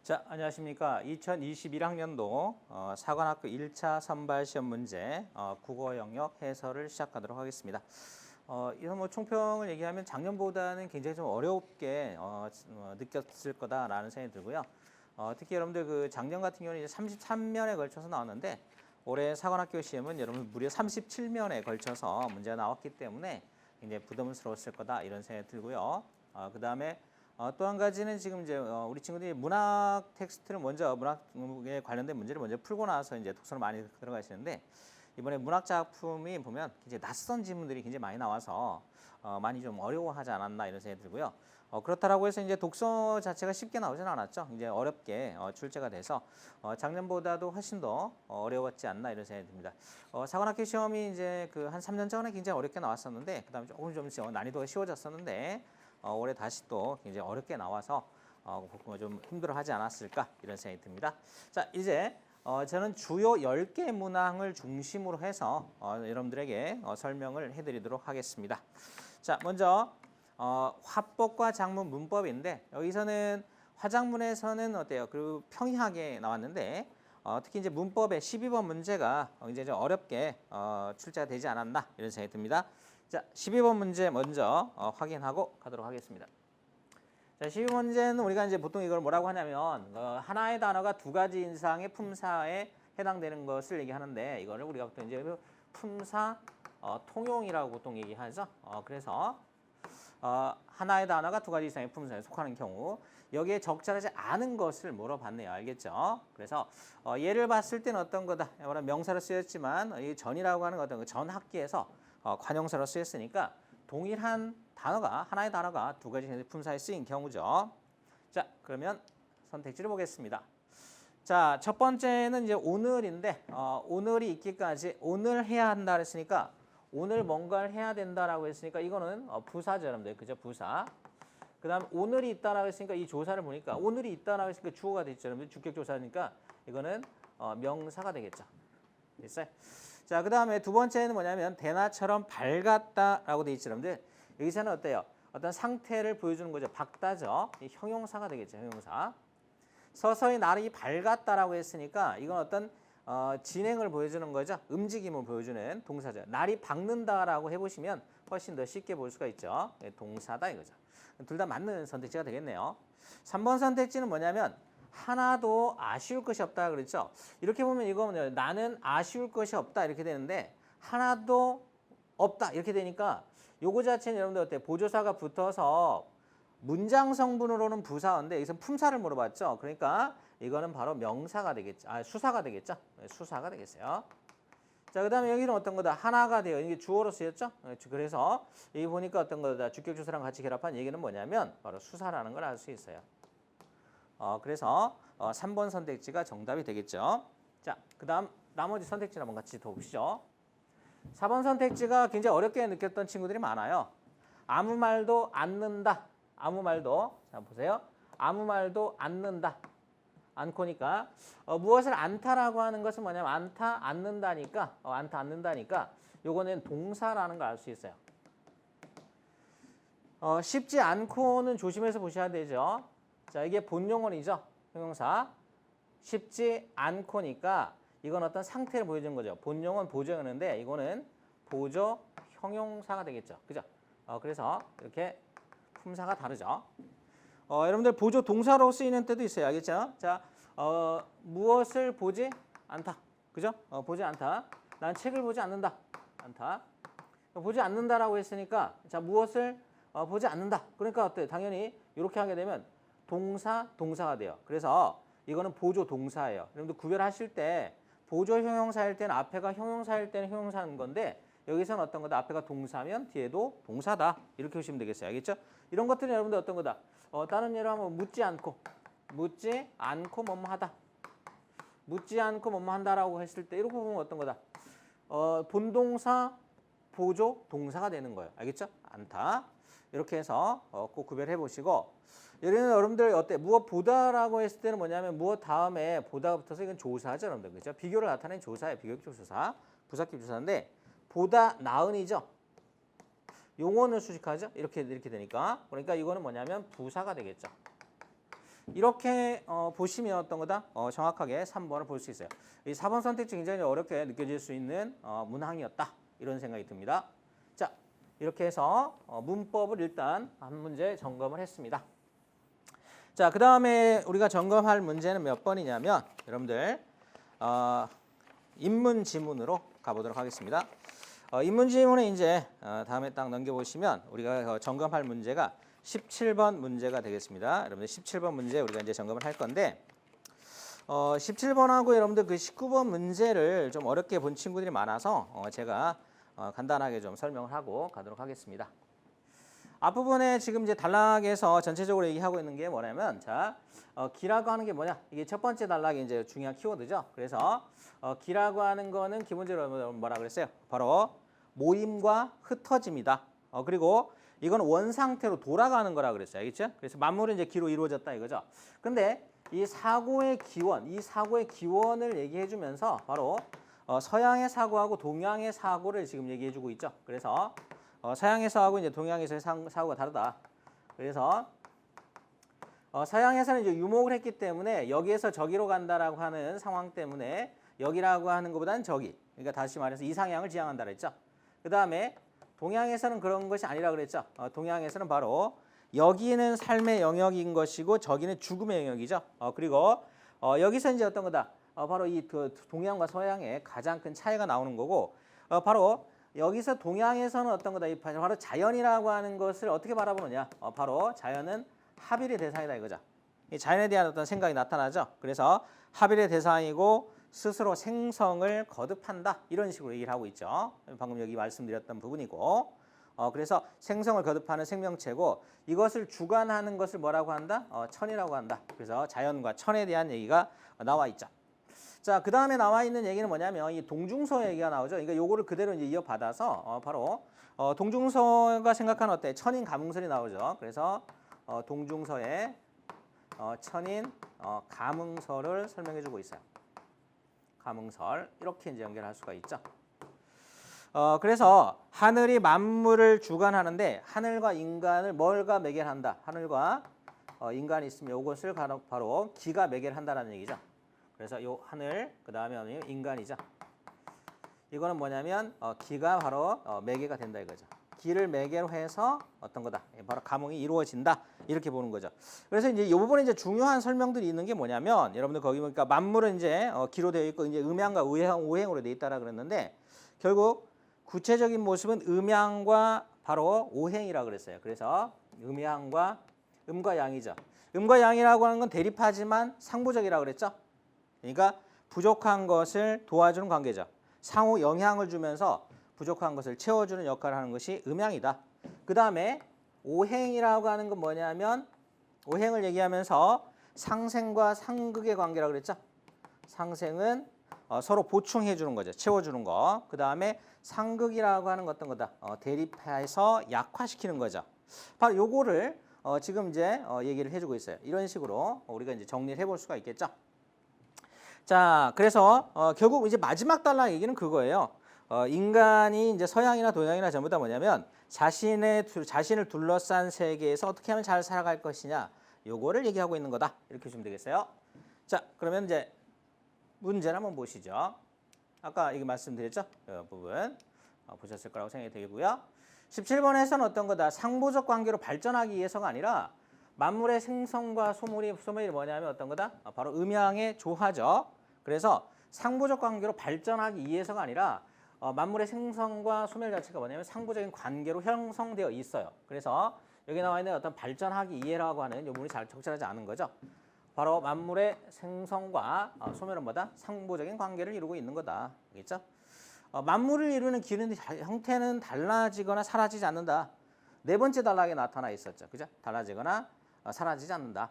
자, 안녕하십니까. 2021학년도 사관학교 1차 선발 시험 문제 국어 영역 해설을 시작하도록 하겠습니다. 이런 총평을 얘기하면 작년보다는 굉장히 좀 어렵게 느꼈을 거다라는 생각이 들고요. 특히 여러분들 그 작년 같은 경우는 이제 33면에 걸쳐서 나왔는데 올해 사관학교 시험은 여러분 무려 37면에 걸쳐서 문제가 나왔기 때문에 굉장히 부담스러웠을 거다 이런 생각이 들고요. 그 다음에 또 한 가지는 지금 이제 우리 친구들이 문학 텍스트를 먼저 문학에 관련된 문제를 먼저 풀고 나서 이제 독서를 많이 들어가시는데 이번에 문학 작품이 보면 굉장히 낯선 지문들이 굉장히 많이 나와서 많이 좀 어려워하지 않았나 이런 생각이 들고요. 그렇다라고 해서 이제 독서 자체가 쉽게 나오진 않았죠. 이제 어렵게 출제가 돼서 작년보다도 훨씬 더 어려웠지 않나 이런 생각이 듭니다. 사관학교 시험이 이제 그 한 3년 전에 굉장히 어렵게 나왔었는데 그다음에 조금 좀 난이도가 쉬워졌었는데 올해 다시 또 굉장히 어렵게 나와서 좀 힘들어하지 않았을까 이런 생각이 듭니다. 자, 이제 저는 주요 10개 문항을 중심으로 해서 여러분들에게 설명을 해드리도록 하겠습니다. 자, 먼저 화법과 장문 문법인데 여기서는 화작문에서는 어때요? 그리고 평이하게 나왔는데 특히 이제 문법의 12번 문제가 이제 좀 어렵게 출제가 되지 않았나 이런 생각이 듭니다. 자, 12번 문제 먼저 확인하고 가도록 하겠습니다. 자, 12번 문제는 우리가 이제 보통 이걸 뭐라고 하냐면 하나의 단어가 두 가지 인상의 품사에 해당되는 것을 얘기하는데 이거를 우리가 보통 이제 품사 통용이라고 보통 얘기하죠. 그래서 하나의 단어가 두 가지 이상의 품사에 속하는 경우 여기에 적절하지 않은 것을 물어봤네요. 알겠죠? 그래서 예를 봤을 때는 어떤 거다. 명사로 쓰였지만 이 전이라고 하는 어떤 전 학기에서 관용사로 쓰였으니까 동일한 단어가 하나의 단어가 두 가지 품사에 쓰인 경우죠. 자, 그러면 선택지를 보겠습니다. 자, 첫 번째는 이제 오늘인데 오늘이 있기까지 오늘 해야 한다 그랬으니까 오늘 뭔가를 해야 된다라고 했으니까 이거는 부사죠, 여러분들. 그죠? 부사. 그다음 오늘이 있다라고 했으니까 이 조사를 보니까 오늘이 있다라고 했으니까 주어가 됐죠, 여러분들. 주격 조사니까 이거는 명사가 되겠죠. 됐어요? 자, 그다음에 두 번째는 뭐냐면 대나처럼 밝았다라고 돼 있죠, 여러분들. 여기서는 어때요? 어떤 상태를 보여주는 거죠. 밝다죠. 이 형용사가 되겠죠, 형용사. 서서히 날이 밝았다라고 했으니까 이건 어떤 진행을 보여주는 거죠. 움직임을 보여주는 동사죠. 날이 밝는다라고 해보시면 훨씬 더 쉽게 볼 수가 있죠. 동사다 이거죠. 둘 다 맞는 선택지가 되겠네요. 3번 선택지는 뭐냐면 하나도 아쉬울 것이 없다 그랬죠. 이렇게 보면 이거는 나는 아쉬울 것이 없다 이렇게 되는데 하나도 없다 이렇게 되니까 요거 자체는 여러분들 어때요? 보조사가 붙어서 문장 성분으로는 부사인데 여기서 품사를 물어봤죠. 그러니까 이거는 바로 명사가 되겠죠. 수사가 되겠죠. 수사가 되겠어요. 자, 그다음에 여기는 어떤 거다? 하나가 돼요. 이게 주어로 쓰였죠. 그래서 여기 보니까 어떤 거다? 주격조사랑 같이 결합한 얘기는 뭐냐면 바로 수사라는 걸 알 수 있어요. 그래서 3번 선택지가 정답이 되겠죠. 자, 그다음 나머지 선택지를 한번 같이 더 보시죠. 4번 선택지가 굉장히 어렵게 느꼈던 친구들이 많아요. 아무 말도 않는다. 아무 말도. 자, 보세요. 아무 말도 않는다. 않고니까 무엇을 않다라고 하는 것은 뭐냐면 않다, 않는다니까 않다, 않는다니까 요거는 동사라는 걸 알 수 있어요. 쉽지 않고는 조심해서 보셔야 되죠. 자, 이게 본용어이죠. 형용사. 쉽지 않고니까 이건 어떤 상태를 보여주는 거죠. 본용은 보조형인데 이거는 보조 형용사가 되겠죠. 그죠? 그래서 이렇게 품사가 다르죠. 여러분들 보조 동사로 쓰이는 때도 있어요. 알겠죠? 자, 무엇을 보지 않다. 그죠? 보지 않다. 난 책을 보지 않는다. 않다. 보지 않는다라고 했으니까 자, 무엇을 보지 않는다. 그러니까 어때요? 당연히 이렇게 하게 되면 동사가 돼요. 그래서 이거는 보조 동사예요. 여러분들 구별하실 때 보조 형용사일 때는 앞에가 형용사일 때는 형용사인 건데 여기서는 어떤 거다? 앞에가 동사면 뒤에도 동사다. 이렇게 보시면 되겠어요. 알겠죠? 이런 것들은 여러분들 어떤 거다? 다른 예로 하면 묻지 않고 뭐뭐 하다. 묻지 않고 뭐뭐 한다라고 했을 때 이렇게 보면 어떤 거다? 본동사, 보조, 동사가 되는 거예요. 알겠죠? 않다. 이렇게 해서 꼭 구별해 보시고 여러분들 어때? 무엇보다라고 했을 때는 뭐냐면 무엇 다음에 보다가 붙어서 이건 조사죠, 여러분들. 그죠? 비교를 나타내는 조사예요. 비교격 조사. 부사격 조사인데 보다 나은이죠. 용언을 수식하죠. 이렇게 되니까. 그러니까 이거는 뭐냐면 부사가 되겠죠. 이렇게 보시면 어떤 거다? 정확하게 3번을 볼 수 있어요. 이 4번 선택지 굉장히 어렵게 느껴질 수 있는 문항이었다. 이런 생각이 듭니다. 자, 이렇게 해서 문법을 일단 한 문제 점검을 했습니다. 자, 그 다음에 우리가 점검할 문제는 몇 번이냐면 여러분들 인문 지문으로 가보도록 하겠습니다. 인문 지문에 이제 다음에 딱 넘겨보시면 우리가 점검할 문제가 17번 문제가 되겠습니다. 여러분들 17번 문제 우리가 이제 점검을 할 건데 17번하고 여러분들 그 19번 문제를 좀 어렵게 본 친구들이 많아서 제가 간단하게 좀 설명을 하고 가도록 하겠습니다. 앞부분에 지금 이제 단락에서 전체적으로 얘기하고 있는 게 뭐냐면 자, 기라고 하는 게 뭐냐? 이게 첫 번째 단락이 이제 중요한 키워드죠. 그래서 기라고 하는 거는 기본적으로 뭐라 그랬어요? 바로 모임과 흩어짐이다. 그리고 이건 원 상태로 돌아가는 거라 그랬어요. 알겠죠? 그래서 만물은 이제 기로 이루어졌다 이거죠. 근데 이 사고의 기원을 얘기해 주면서 바로 서양의 사고하고 동양의 사고를 지금 얘기해 주고 있죠. 그래서 서양에서하고 이제 동양에서의 사고가 다르다. 그래서 서양에서는 이제 유목을 했기 때문에 여기에서 저기로 간다라고 하는 상황 때문에 여기라고 하는 것보다는 저기. 그러니까 다시 말해서 이상향을 지향한다 그랬죠. 그 다음에 동양에서는 그런 것이 아니라 그랬죠. 동양에서는 바로 여기는 삶의 영역인 것이고 저기는 죽음의 영역이죠. 그리고 여기서 이제 어떤 거다. 바로 이 동양과 서양의 가장 큰 차이가 나오는 거고 바로 여기서 동양에서는 어떤 거다. 바로 자연이라고 하는 것을 어떻게 바라보느냐. 바로 자연은 합일의 대상이다 이거죠. 이 자연에 대한 어떤 생각이 나타나죠. 그래서 합일의 대상이고 스스로 생성을 거듭한다. 이런 식으로 얘기를 하고 있죠. 방금 여기 말씀드렸던 부분이고 그래서 생성을 거듭하는 생명체고 이것을 주관하는 것을 뭐라고 한다? 천이라고 한다. 그래서 자연과 천에 대한 얘기가 나와 있죠. 자, 그 다음에 나와 있는 얘기는 뭐냐면 이 동중서 얘기가 나오죠. 그러니까 요거를 그대로 이제 이어받아서 바로 동중서가 생각하는 어때? 천인 감응설이 나오죠. 그래서 동중서의 천인 감응설을 설명해주고 있어요. 감응설 이렇게 이제 연결할 수가 있죠. 그래서 하늘이 만물을 주관하는데 하늘과 인간을 뭘가 매개한다. 하늘과 인간이 있으면 이것을 바로 기가 매개한다는 얘기죠. 그래서 이 하늘 그 다음에 인간이죠. 이거는 뭐냐면 기가 바로 매개가 된다 이거죠. 기를 매개로 해서 어떤 거다. 바로 감응이 이루어진다. 이렇게 보는 거죠. 그래서 이제 이 부분에 이제 중요한 설명들이 있는 게 뭐냐면 여러분들 거기 보니까 만물은 이제 기로 되어 있고 이제 음양과 오행으로 되어 있다라 그랬는데 결국 구체적인 모습은 음양과 바로 오행이라 그랬어요. 그래서 음양과 음과 양이죠. 음과 양이라고 하는 건 대립하지만 상부적이라 그랬죠. 그러니까 부족한 것을 도와주는 관계죠. 상호 영향을 주면서 부족한 것을 채워주는 역할을 하는 것이 음양이다. 그 다음에 오행이라고 하는 건 뭐냐면 오행을 얘기하면서 상생과 상극의 관계라고 그랬죠. 상생은 서로 보충해 주는 거죠. 채워주는 거. 그 다음에 상극이라고 하는 건 어떤 거다. 대립해서 약화시키는 거죠. 바로 요거를 지금 이제 얘기를 해주고 있어요. 이런 식으로 우리가 이제 정리를 해볼 수가 있겠죠. 자, 그래서 결국 이제 마지막 단락 얘기는 그거예요. 인간이 이제 서양이나 동양이나 전부 다 뭐냐면 자신을 둘러싼 세계에서 어떻게 하면 잘 살아갈 것이냐 요거를 얘기하고 있는 거다 이렇게 보시면 되겠어요. 자, 그러면 이제 문제를 한번 보시죠. 아까 이게 말씀드렸죠? 이 부분 보셨을 거라고 생각이 되고요. 17번에서는 어떤 거다? 상부적 관계로 발전하기 위해서가 아니라 만물의 생성과 소멸이 뭐냐면 어떤 거다? 바로 음양의 조화죠. 그래서 상부적 관계로 발전하기 위해서가 아니라 만물의 생성과 소멸 자체가 뭐냐면 상부적인 관계로 형성되어 있어요. 그래서 여기 나와 있는 어떤 발전하기 위해라고 하는 이 부분이 잘 적절하지 않은 거죠. 바로 만물의 생성과 소멸은 뭐다? 상부적인 관계를 이루고 있는 거다. 알겠죠? 만물을 이루는 기능 형태는 달라지거나 사라지지 않는다. 네 번째 단락에 나타나 있었죠. 그죠? 달라지거나 사라지지 않는다.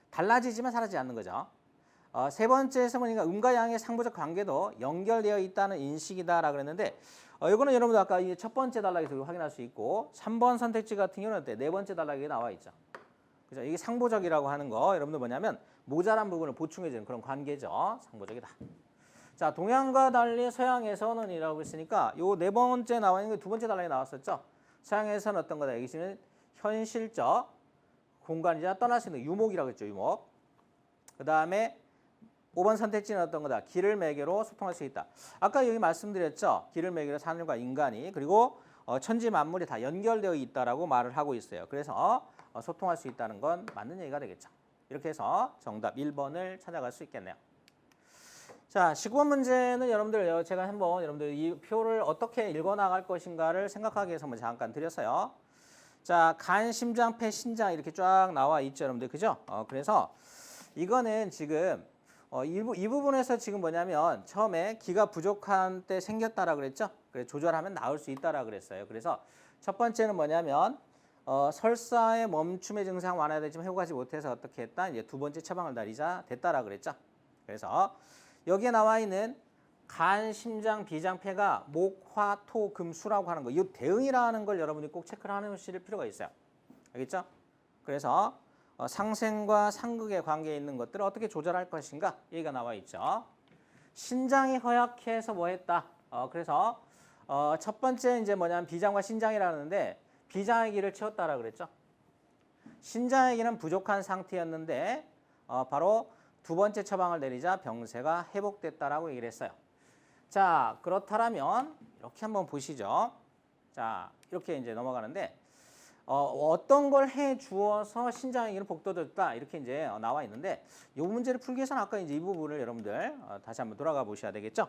달라지지만 사라지지 않는 거죠. 세 번째에서 보니까 음과 양의 상부적 관계도 연결되어 있다는 인식이다라고 그랬는데 이거는 여러분들 아까 이 첫 번째 단락에서 확인할 수 있고 3번 선택지 같은 경우는 어때? 네 번째 단락에 나와 있죠. 그죠? 이게 상부적이라고 하는 거 여러분들 뭐냐면 모자란 부분을 보충해주는 그런 관계죠. 상부적이다. 자, 동양과 달리 서양에서는 이라고 했으니까 요 네 번째 나와 있는 게 두 번째 단락에 나왔었죠. 서양에서는 어떤 거다? 여기서는 현실적 공간이자 떠날 수 있는 유목이라고 했죠. 유목. 그 다음에 5번 선택지는 어떤 거다? 길을 매개로 소통할 수 있다. 아까 여기 말씀드렸죠. 길을 매개로 하늘과 인간이 그리고 천지 만물이 다 연결되어 있다라고 말을 하고 있어요. 그래서 소통할 수 있다는 건 맞는 얘기가 되겠죠. 이렇게 해서 정답 1번을 찾아갈 수 있겠네요. 자, 19번 문제는 여러분들 제가 한번 여러분들 이 표를 어떻게 읽어 나갈 것인가를 생각하기 위해서 한번 잠깐 드렸어요. 자, 간, 심장, 폐, 신장 이렇게 쫙 나와 있죠, 여러분들. 그죠? 그래서 이거는 지금 이 부분에서 지금 뭐냐면 처음에 기가 부족한 때 생겼다라 그랬죠? 그래서 조절하면 나올 수 있다라 그랬어요. 그래서 첫 번째는 뭐냐면 설사의 멈춤의 증상 완화되지만 회복하지 못해서 어떻게 했다? 이제 두 번째 처방을 내리자 됐다라 그랬죠? 그래서 여기에 나와 있는 간, 심장, 비장, 폐가 목, 화, 토, 금, 수라고 하는 거. 이 대응이라는 걸 여러분이 꼭 체크를 하실 필요가 있어요. 알겠죠? 그래서 상생과 상극의 관계에 있는 것들을 어떻게 조절할 것인가 얘기가 나와 있죠. 신장이 허약해서 뭐 했다? 그래서 첫 번째 이제 뭐냐면 비장과 신장이라는데 비장의 기를 채웠다라 그랬죠. 신장의 기는 부족한 상태였는데 바로 두 번째 처방을 내리자 병세가 회복됐다라고 얘기를 했어요. 자, 그렇다면 이렇게 한번 보시죠. 자, 이렇게 이제 넘어가는데 어떤 걸 해 주어서 신장의 기는 복돋았다 이렇게 이제 나와 있는데 이 문제를 풀기 위해서는 아까 이제 이 부분을 여러분들 다시 한번 돌아가 보셔야 되겠죠.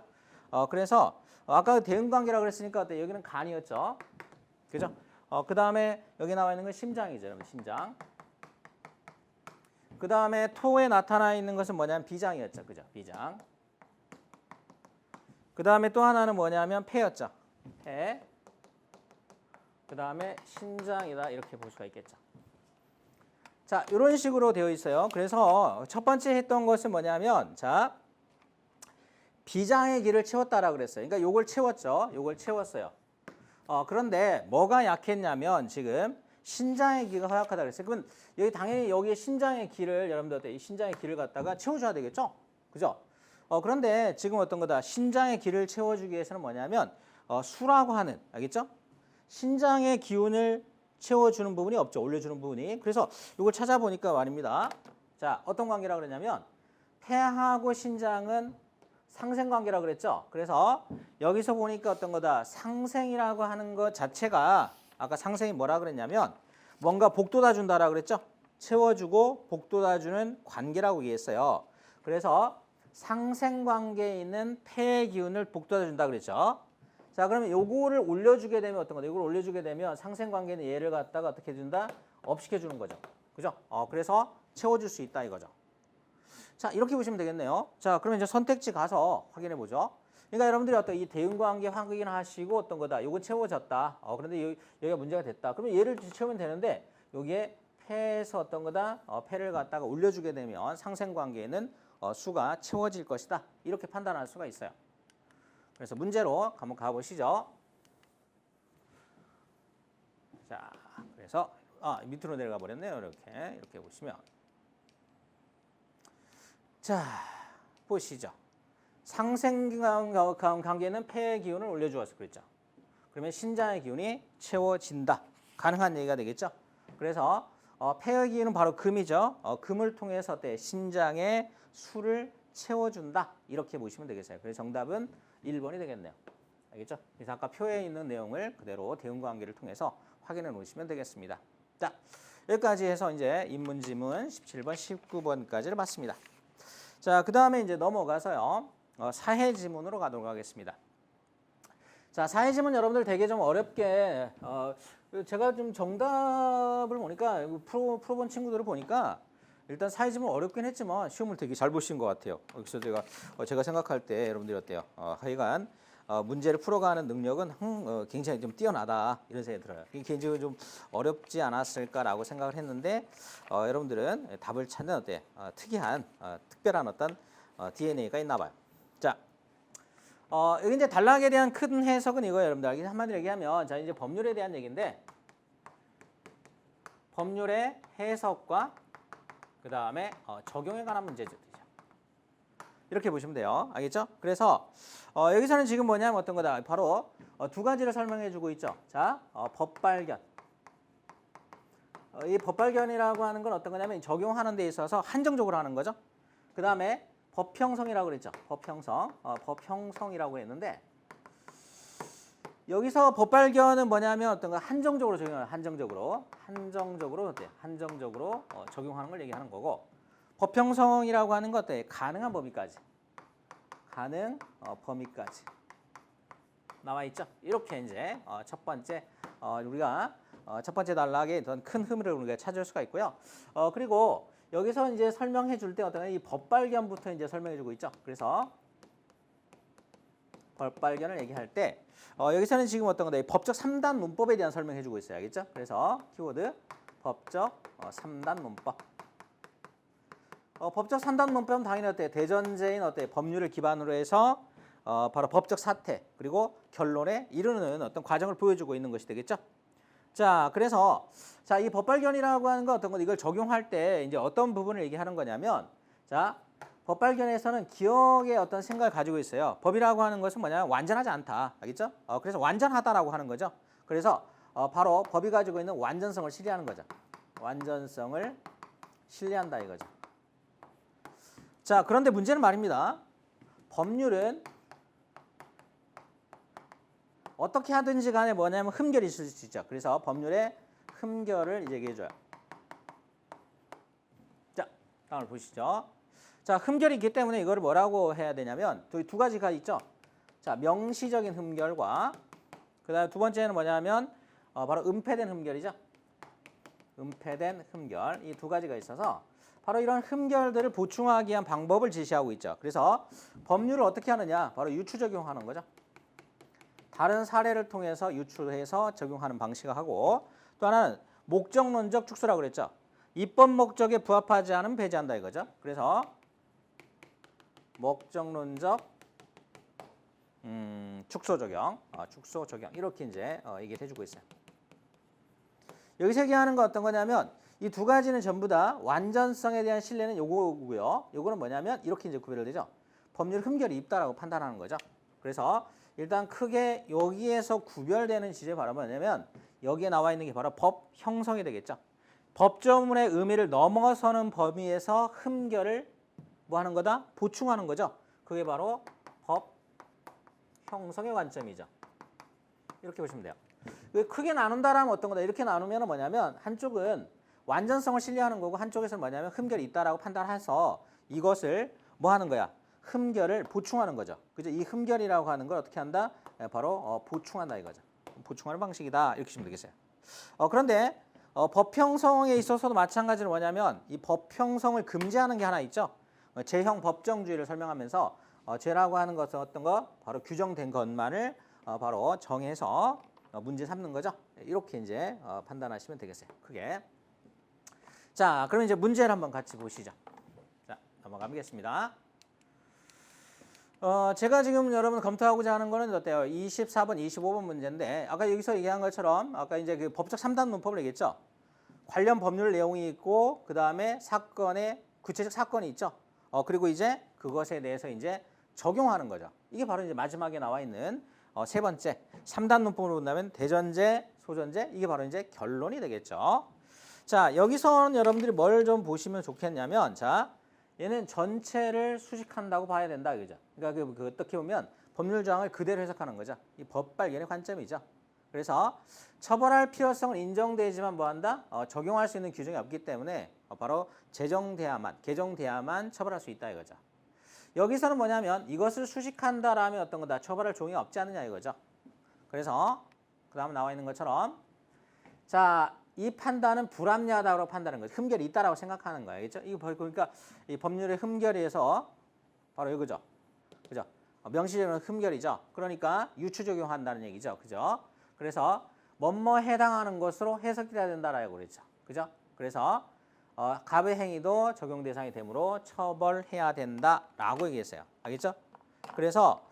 그래서 아까 대응 관계라고 그랬으니까 여기는 간이었죠. 그죠? 그 다음에 여기 나와 있는 건 심장이죠, 여러분. 심장. 그 다음에 토에 나타나 있는 것은 뭐냐면 비장이었죠. 그죠? 비장. 그 다음에 또 하나는 뭐냐면 폐였죠. 폐. 그 다음에 신장이다. 이렇게 볼 수가 있겠죠. 자, 이런 식으로 되어 있어요. 그래서 첫 번째 했던 것은 뭐냐면 자, 비장의 기를 채웠다라고 그랬어요. 그러니까 요걸 채웠죠. 요걸 채웠어요. 그런데 뭐가 약했냐면 지금 신장의 기가 허약하다 그랬어요. 그러면 여기 당연히 여기에 신장의 기를 여러분들 이 신장의 기를 갖다가 채워줘야 되겠죠, 그죠? 그런데 지금 어떤 거다? 신장의 기를 채워주기 위해서는 뭐냐면 수라고 하는 알겠죠? 신장의 기운을 채워주는 부분이 없죠, 올려주는 부분이. 그래서 이걸 찾아보니까 말입니다. 자, 어떤 관계라고 그러냐면 폐하고 신장은 상생관계라고 그랬죠. 그래서 여기서 보니까 어떤 거다? 상생이라고 하는 것 자체가 아까 상생이 뭐라 그랬냐면 뭔가 복돋아 준다라고 그랬죠. 채워주고 복돋아 주는 관계라고 얘기했어요. 그래서 상생관계에 있는 폐의 기운을 복돋아 준다 그랬죠. 자, 그러면 요거를 올려주게 되면 어떤 거다? 이걸 올려주게 되면 상생관계는 얘를 갖다가 어떻게 해준다? 업시켜 주는 거죠. 그죠? 그래서 채워줄 수 있다 이거죠. 자, 이렇게 보시면 되겠네요. 자, 그러면 이제 선택지 가서 확인해 보죠. 그러니까 여러분들이 어떤 이 대응관계 확인하시고 어떤 거다. 요건 채워졌다. 그런데 여기가 문제가 됐다. 그러면 얘를 채우면 되는데 여기에 폐에서 어떤 거다. 폐를 갖다가 올려주게 되면 상생관계에는 수가 채워질 것이다. 이렇게 판단할 수가 있어요. 그래서 문제로 한번 가보시죠. 자, 그래서 밑으로 내려가 버렸네요. 이렇게 보시면. 자, 보시죠. 상생관계는 폐의 기운을 올려주어서 그랬죠. 그러면 신장의 기운이 채워진다. 가능한 얘기가 되겠죠. 그래서 폐의 기운은 바로 금이죠. 금을 통해서 신장의 수를 채워준다. 이렇게 보시면 되겠어요. 그래서 정답은 1번이 되겠네요. 알겠죠? 그래서 아까 표에 있는 내용을 그대로 대응관계를 통해서 확인해 놓으시면 되겠습니다. 자, 여기까지 해서 이제 인문지문 17번, 19번까지를 봤습니다. 자, 그 다음에 이제 넘어가서요. 사회지문으로 가도록 하겠습니다. 자, 사회지문 여러분들 되게 좀 어렵게 제가 좀 정답을 보니까 풀어본 친구들을 보니까 일단 사회지문 어렵긴 했지만 시험을 되게 잘 보신 것 같아요. 그래서 제가 생각할 때 여러분들이 어때요? 하여간 문제를 풀어가는 능력은 굉장히 좀 뛰어나다 이런 생각이 들어요. 이게 굉장히 좀 어렵지 않았을까라고 생각을 했는데 여러분들은 답을 찾는 어때 특이한 특별한 어떤 DNA가 있나 봐요. 자, 여기 이제 단락에 대한 큰 해석은 이거예요, 여러분들. 한마디로 얘기하면 자 이제 법률에 대한 얘기인데 법률의 해석과 그 다음에 적용에 관한 문제죠. 이렇게 보시면 돼요. 알겠죠? 그래서 여기서는 지금 뭐냐면 어떤 거다. 바로 두 가지를 설명해 주고 있죠. 자, 법 발견. 이 법발견이라고 하는 건 어떤 거냐면 적용하는 데 있어서 한정적으로 하는 거죠. 그 다음에 법형성이라고 그랬죠. 법형성, 법형성이라고 했는데 여기서 법발견은 뭐냐면 어떤 거 한정적으로 적용하는 한정적으로 어때? 한정적으로 적용하는 걸 얘기하는 거고 법형성이라고 하는 것 어때? 가능한 범위까지 가능 범위까지 나와 있죠. 이렇게 이제 첫 번째 우리가 첫 번째 단락에 어떤 큰 흐름을 우리가 찾을 수가 있고요. 그리고 여기서 이제 설명해 줄 때 어떤 이 법발견부터 이제 설명해 주고 있죠. 그래서 법발견을 얘기할 때 여기서는 지금 어떤 거다? 법적 3단 문법에 대한 설명해 주고 있어요. 알겠죠? 그래서 키워드 법적 3단 문법. 법적 3단 문법은 당연히 어때? 대전제인 어때? 법률을 기반으로 해서 바로 법적 사태 그리고 결론에 이르는 어떤 과정을 보여주고 있는 것이 되겠죠. 자, 그래서 자, 이 법발견이라고 하는 건 어떤 거 이걸 적용할 때 이제 어떤 부분을 얘기하는 거냐면 자, 법발견에서는 기억의 어떤 생각을 가지고 있어요. 법이라고 하는 것은 뭐냐면 완전하지 않다. 알겠죠? 그래서 완전하다라고 하는 거죠. 그래서 바로 법이 가지고 있는 완전성을 신뢰하는 거죠. 완전성을 신뢰한다 이거죠. 자, 그런데 문제는 말입니다. 법률은 어떻게 하든지 간에 뭐냐면 흠결이 있을 수 있죠. 그래서 법률에 흠결을 이제 얘기해줘요. 자, 다음을 보시죠. 자, 흠결이 있기 때문에 이거를 뭐라고 해야 되냐면 두 가지가 있죠. 자, 명시적인 흠결과 그다음에 두 번째는 뭐냐면 바로 은폐된 흠결이죠. 은폐된 흠결 이 두 가지가 있어서 바로 이런 흠결들을 보충하기 위한 방법을 제시하고 있죠. 그래서 법률을 어떻게 하느냐? 바로 유추 적용하는 거죠. 다른 사례를 통해서 유추해서 적용하는 방식을 하고 또 하나는 목적론적 축소라고 그랬죠. 입법 목적에 부합하지 않으면 배제한다 이거죠. 그래서 목적론적 축소 적용, 축소 적용 이렇게 이제 얘기를 해주고 있어요. 여기서 얘기하는 건 어떤 거냐면 이 두 가지는 전부 다 완전성에 대한 신뢰는 요거고요. 요거는 뭐냐면 이렇게 이제 구별을 되죠. 법률 흠결이 있다라고 판단하는 거죠. 그래서 일단 크게 여기에서 구별되는 지점이 바로 뭐냐면 여기에 나와 있는 게 바로 법 형성이 되겠죠. 법조문의 의미를 넘어서는 범위에서 흠결을 뭐 하는 거다? 보충하는 거죠. 그게 바로 법 형성의 관점이죠. 이렇게 보시면 돼요. 크게 나눈다라면 어떤 거다? 이렇게 나누면 뭐냐면 한쪽은 완전성을 신뢰하는 거고 한쪽에서는 뭐냐면 흠결이 있다라고 판단해서 이것을 뭐 하는 거야? 흠결을 보충하는 거죠. 그죠? 이 흠결이라고 하는 걸 어떻게 한다? 바로 보충한다 이거죠. 보충하는 방식이다. 이렇게 보시면 되겠어요. 그런데 법 형성에 있어서도 마찬가지로 뭐냐면 이 법 형성을 금지하는 게 하나 있죠. 제형 법정주의를 설명하면서 죄라고 하는 것은 어떤 거? 바로 규정된 것만을 바로 정해서 문제 삼는 거죠. 이렇게 이제 판단하시면 되겠어요. 크게. 자, 그럼 이제 문제를 한번 같이 보시죠. 자, 넘어가겠습니다. 제가 지금 여러분 검토하고자 하는 거는 어때요? 24번, 25번 문제인데 아까 여기서 얘기한 것처럼 아까 이제 그 법적 3단 문법을 얘기했죠. 관련 법률 내용이 있고 그 다음에 사건의 구체적 사건이 있죠. 그리고 이제 그것에 대해서 이제 적용하는 거죠. 이게 바로 이제 마지막에 나와 있는 세 번째 3단 문법으로 본다면 대전제, 소전제 이게 바로 이제 결론이 되겠죠. 자, 여기서는 여러분들이 뭘 좀 보시면 좋겠냐면 자, 얘는 전체를 수식한다고 봐야 된다 그죠? 그러니까 그 어떻게 보면 법률 조항을 그대로 해석하는 거죠. 이 법발견의 관점이죠. 그래서 처벌할 필요성은 인정되지만 뭐한다? 적용할 수 있는 규정이 없기 때문에 바로 개정돼야만 처벌할 수 있다 이거죠. 여기서는 뭐냐면 이것을 수식한다라면 어떤 거다? 처벌할 종이 없지 않느냐 이거죠. 그래서 그 다음에 나와 있는 것처럼 자, 이 판단은 불합리하다고 판단하는 거죠. 흠결이 있다라고 생각하는 거예요. 그렇죠? 이거 그러니까 이 법률의 흠결에서 바로 이거죠. 그죠? 명시적인 흠결이죠. 그러니까 유추 적용한다는 얘기죠. 그죠? 그래서 뭐뭐 해당하는 것으로 해석이 돼야 된다라고 그랬죠. 그죠? 그래서 갑의 행위도 적용 대상이 되므로 처벌해야 된다라고 얘기했어요. 알겠죠? 그래서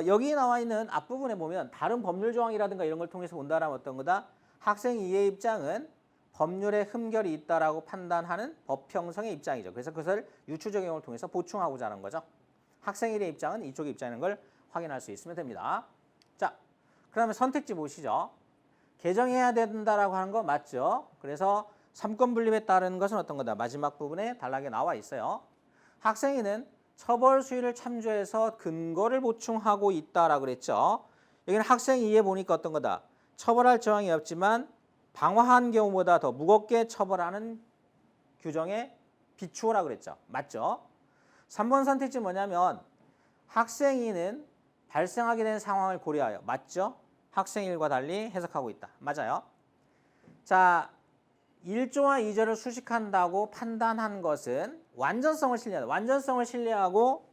여기 나와 있는 앞부분에 보면 다른 법률 조항이라든가 이런 걸 통해서 본다라면 어떤 거다? 학생 이의 입장은 법률에 흠결이 있다라고 판단하는 법 형성의 입장이죠. 그래서 그것을 유추 적용을 통해서 보충하고자 하는 거죠. 학생 1의 입장은 이쪽의 입장인 걸 확인할 수 있으면 됩니다. 자, 그러면 선택지 보시죠. 개정해야 된다라고 하는 거 맞죠? 그래서 삼권 분립에 따른 것은 어떤 거다? 마지막 부분에 단락에 나와 있어요. 학생회는 처벌 수위를 참조해서 근거를 보충하고 있다라고 그랬죠. 여기는 학생위에 보니까 어떤 거다? 처벌할 조항이 없지만 방화한 경우보다 더 무겁게 처벌하는 규정에 비추어라 그랬죠. 맞죠? 3번 선택지 뭐냐면 학생인은 발생하게 된 상황을 고려하여. 맞죠? 학생일과 달리 해석하고 있다. 맞아요. 자, 1조와 2조를 수식한다고 판단한 것은 완전성을 신뢰한다. 완전성을 신뢰하고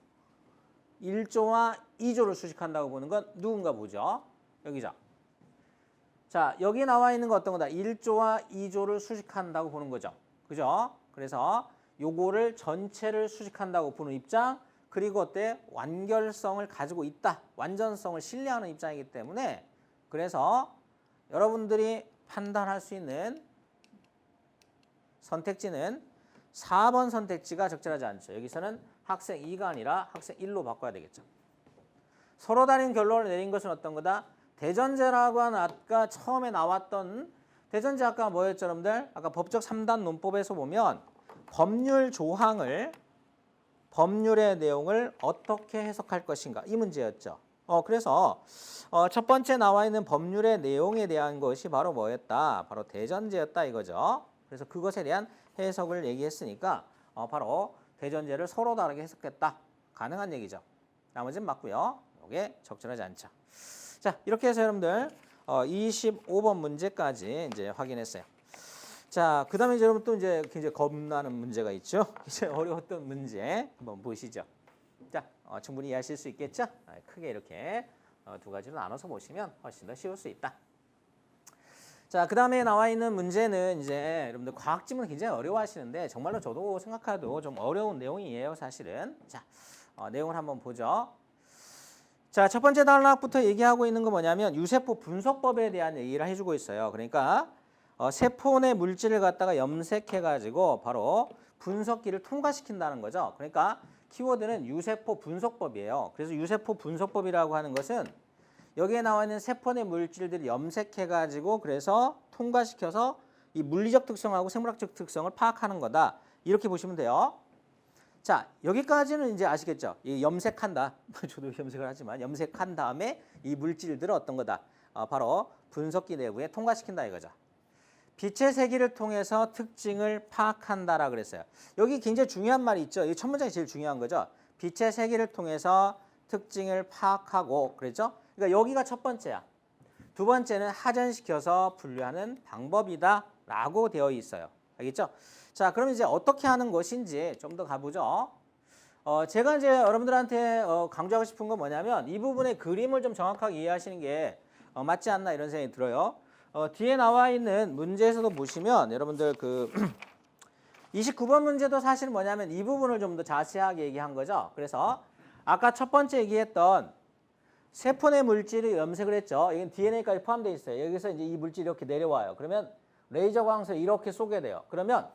1조와 2조를 수식한다고 보는 건 누군가 보죠. 여기죠. 자, 여기 나와 있는 거 어떤 거다? 1조와 2조를 수식한다고 보는 거죠. 그죠? 그래서 요거를 전체를 수식한다고 보는 입장, 그리고 어때? 완결성을 가지고 있다. 완전성을 신뢰하는 입장이기 때문에 그래서 여러분들이 판단할 수 있는 선택지는 4번 선택지가 적절하지 않죠. 여기서는 학생 2가 아니라 학생 1로 바꿔야 되겠죠. 서로 다른 결론을 내린 것은 어떤 거다? 대전제라고 하는 아까 처음에 나왔던 대전제 아까 뭐였죠, 여러분들? 아까 법적 3단 논법에서 보면 법률 조항을 법률의 내용을 어떻게 해석할 것인가 이 문제였죠. 그래서 첫 번째 나와 있는 법률의 내용에 대한 것이 바로 뭐였다? 바로 대전제였다 이거죠. 그래서 그것에 대한 해석을 얘기했으니까 바로 대전제를 서로 다르게 해석했다. 가능한 얘기죠. 나머지는 맞고요. 이게 적절하지 않죠. 자, 이렇게 해서 여러분들 25번 문제까지 이제 확인했어요. 자, 그다음에 이제 여러분 또 이제 굉장히 겁나는 문제가 있죠. 이제 어려웠던 문제 한번 보시죠. 자, 충분히 이해하실 수 있겠죠? 크게 이렇게 두 가지로 나눠서 보시면 훨씬 더 쉬울 수 있다. 자, 그다음에 나와 있는 문제는 이제 여러분들 과학 지문 굉장히 어려워하시는데 정말로 저도 생각해도 좀 어려운 내용이에요, 사실은. 자, 내용을 한번 보죠. 자, 첫 번째 단락부터 얘기하고 있는 거 뭐냐면 유세포 분석법에 대한 얘기를 해주고 있어요. 그러니까 세포 내 물질을 갖다가 염색해가지고 바로 분석기를 통과시킨다는 거죠. 그러니까 키워드는 유세포 분석법이에요. 그래서 유세포 분석법이라고 하는 것은 여기에 나와 있는 세포 내 물질들을 염색해가지고 그래서 통과시켜서 이 물리적 특성하고 생물학적 특성을 파악하는 거다. 이렇게 보시면 돼요. 자, 여기까지는 이제 아시겠죠? 이 염색한다. 저도 염색을 하지만 염색한 다음에 이 물질들을 어떤 거다. 바로 분석기 내부에 통과시킨다 이거죠. 빛의 세기를 통해서 특징을 파악한다라 그랬어요. 여기 굉장히 중요한 말이 있죠. 이 첫 문장이 제일 중요한 거죠. 빛의 세기를 통해서 특징을 파악하고 그랬죠. 그러니까 여기가 첫 번째야. 두 번째는 하전시켜서 분류하는 방법이다라고 되어 있어요. 알겠죠? 자, 그럼 이제 어떻게 하는 것인지 좀 더 가보죠. 제가 이제 여러분들한테 강조하고 싶은 건 뭐냐면 이 부분의 그림을 좀 정확하게 이해하시는 게 맞지 않나 이런 생각이 들어요. 뒤에 나와 있는 문제에서도 보시면 여러분들 그 29번 문제도 사실 뭐냐면 이 부분을 좀 더 자세하게 얘기한 거죠. 그래서 아까 첫 번째 얘기했던 세포 내 물질을 염색을 했죠. 이건 DNA까지 포함되어 있어요. 여기서 이제 이 물질이 이렇게 내려와요. 그러면 레이저 광선을 이렇게 쏘게 돼요. 그러면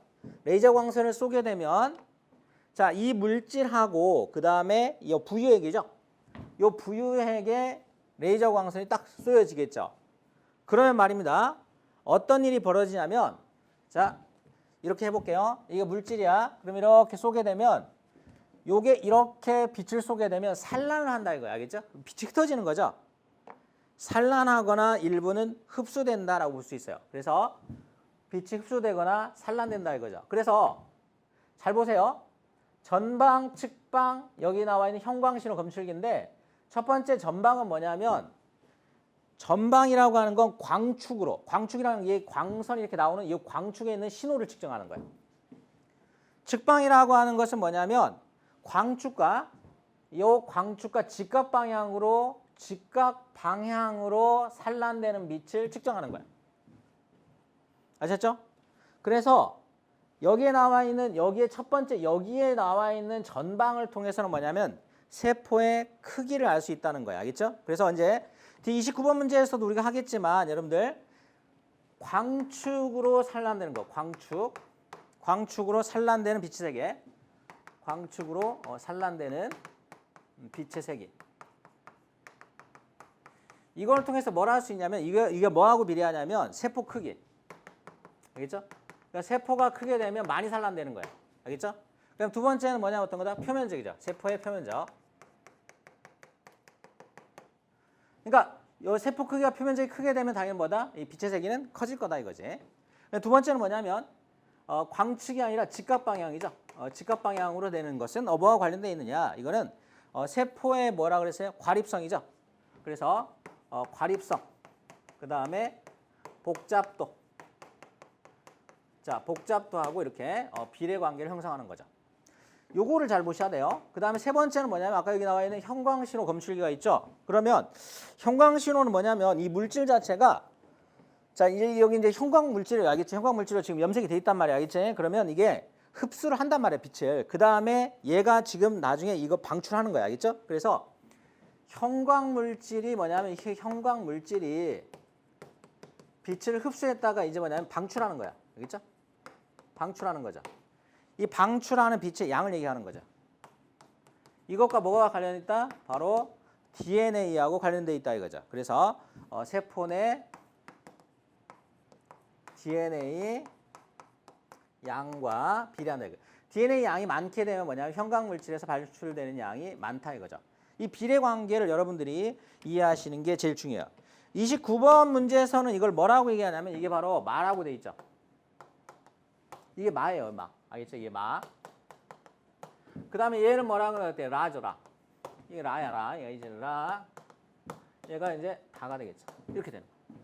레이저 광선을 쏘게 되면 자, 이 물질하고 그다음에 이 부유액이죠. 이 부유액에 레이저 광선이 딱 쏘여지겠죠. 그러면 말입니다. 어떤 일이 벌어지냐면 자, 이렇게 해볼게요. 이게 물질이야. 그럼 이렇게 쏘게 되면 요게 이렇게 빛을 쏘게 되면 산란을 한다 이거야. 알겠죠? 빛이 흩어지는 거죠. 산란하거나 일부는 흡수된다라고 볼 수 있어요. 그래서 빛이 흡수되거나 산란된다 이거죠. 그래서 잘 보세요. 전방, 측방, 여기 나와 있는 형광신호 검출기인데 첫 번째 전방은 뭐냐면 전방이라고 하는 건 광축으로, 광축이라는 게 광선이 이렇게 나오는 이 광축에 있는 신호를 측정하는 거예요. 측방이라고 하는 것은 뭐냐면 광축과 이 광축과 직각 방향으로 산란되는 빛을 측정하는 거예요. 아셨죠? 그래서 여기에 나와 있는 여기에 첫 번째 여기에 나와 있는 전방을 통해서는 뭐냐면 세포의 크기를 알 수 있다는 거예요. 알겠죠? 그래서 이제 D29번 문제에서도 우리가 하겠지만 여러분들 광축으로 산란되는 거, 광축으로 산란되는 빛의 세계, 광축으로 산란되는 빛의 세계. 이걸 통해서 뭘 할 수 있냐면 이게 뭐하고 비례하냐면 세포 크기. 알겠죠? 그러니까 세포가 크게 되면 많이 산란되는 거예요. 알겠죠? 그럼 두 번째는 뭐냐 어떤 거다? 표면적이죠. 세포의 표면적. 그러니까 요 세포 크기가 표면적이 크게 되면 당연히 뭐다? 이 빛의 세기는 커질 거다 이거지. 두 번째는 뭐냐면 광축이 아니라 직각 방향이죠. 직각 방향으로 되는 것은 뭐와 관련되어 있느냐? 이거는 세포의 뭐라 그랬어요? 과립성이죠. 그래서 과립성, 그 다음에 복잡도. 자, 복잡도하고 이렇게 비례 관계를 형성하는 거죠. 요거를 잘 보셔야 돼요. 그 다음에 세 번째는 뭐냐면 아까 여기 나와 있는 형광신호 검출기가 있죠. 그러면 형광신호는 뭐냐면 이 물질 자체가 자, 이제 여기 이제 형광 물질을 알겠지? 형광 물질로 지금 염색이 돼 있단 말이야. 알겠지? 그러면 이게 흡수를 한단 말이야, 빛을. 그 다음에 얘가 지금 나중에 이거 방출하는 거야. 알겠죠? 그래서 형광 물질이 뭐냐면 이 형광 물질이 빛을 흡수했다가 이제 뭐냐면 방출하는 거야. 알겠죠? 방출하는 거죠. 이 방출하는 빛의 양을 얘기하는 거죠. 이것과 뭐가 관련이 있다? 바로 DNA하고 관련돼 있다 이거죠. 그래서 세포 내 DNA 양과 비례한다 이거. DNA 양이 많게 되면 뭐냐면 형광 물질에서 발출되는 양이 많다 이거죠. 이 비례 관계를 여러분들이 이해하시는 게 제일 중요해요. 29번 문제에서는 이걸 뭐라고 얘기하냐면 이게 바로 마라고 돼 있죠. 이게 마예요, 마. 알겠죠? 이게 마. 그 다음에 얘는 뭐라고 그랬대? 라죠, 라. 이게 라야, 라. 얘가 이제 라. 얘가 이제 다가 되겠죠. 이렇게 되는 거예요.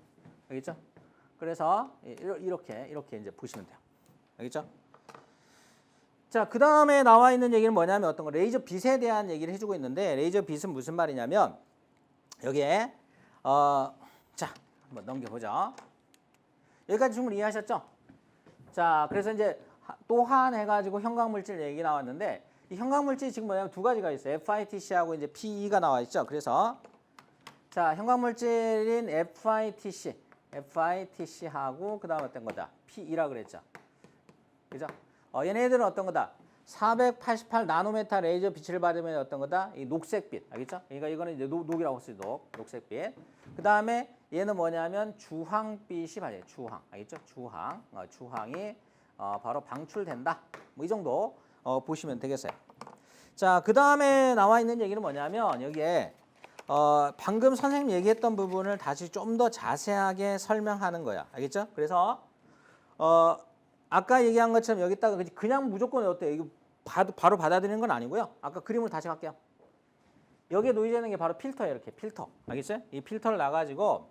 알겠죠? 그래서 이렇게 이제 보시면 돼요. 알겠죠? 자, 그 다음에 나와 있는 얘기는 뭐냐면 어떤 거 레이저 빛에 대한 얘기를 해주고 있는데 레이저 빛은 무슨 말이냐면 여기에 자, 한번 넘겨보죠. 여기까지 충분히 이해하셨죠? 자, 그래서 이제 또한 해가지고 형광물질 얘기 나왔는데 이 형광물질이 지금 뭐냐면 두 가지가 있어요. FITC하고 이제 PE가 나와 있죠. 그래서 자, 형광물질인 FITC하고 그 다음 어떤 거다? PE라 그랬죠. 그죠? 얘네들은 어떤 거다? 488 나노메타 레이저 빛을 받으면 어떤 거다? 이 녹색빛. 알겠죠? 그러니까 이거는 이제 녹이라고 쓰죠. 녹색빛. 그 다음에 얘는 뭐냐면 주황빛이 맞아요. 주황. 알겠죠? 주황. 주황이 바로 방출된다. 뭐 이 정도 보시면 되겠어요. 자, 그 다음에 나와 있는 얘기는 뭐냐면 여기에 방금 선생님 얘기했던 부분을 다시 좀 더 자세하게 설명하는 거야. 알겠죠? 그래서 아까 얘기한 것처럼 여기다가 그냥 무조건 어때요? 이거 바로 받아들이는 건 아니고요. 아까 그림을 다시 갈게요. 여기에 놓이는 게 바로 필터예요. 이렇게 필터. 알겠어요? 이 필터를 놔가지고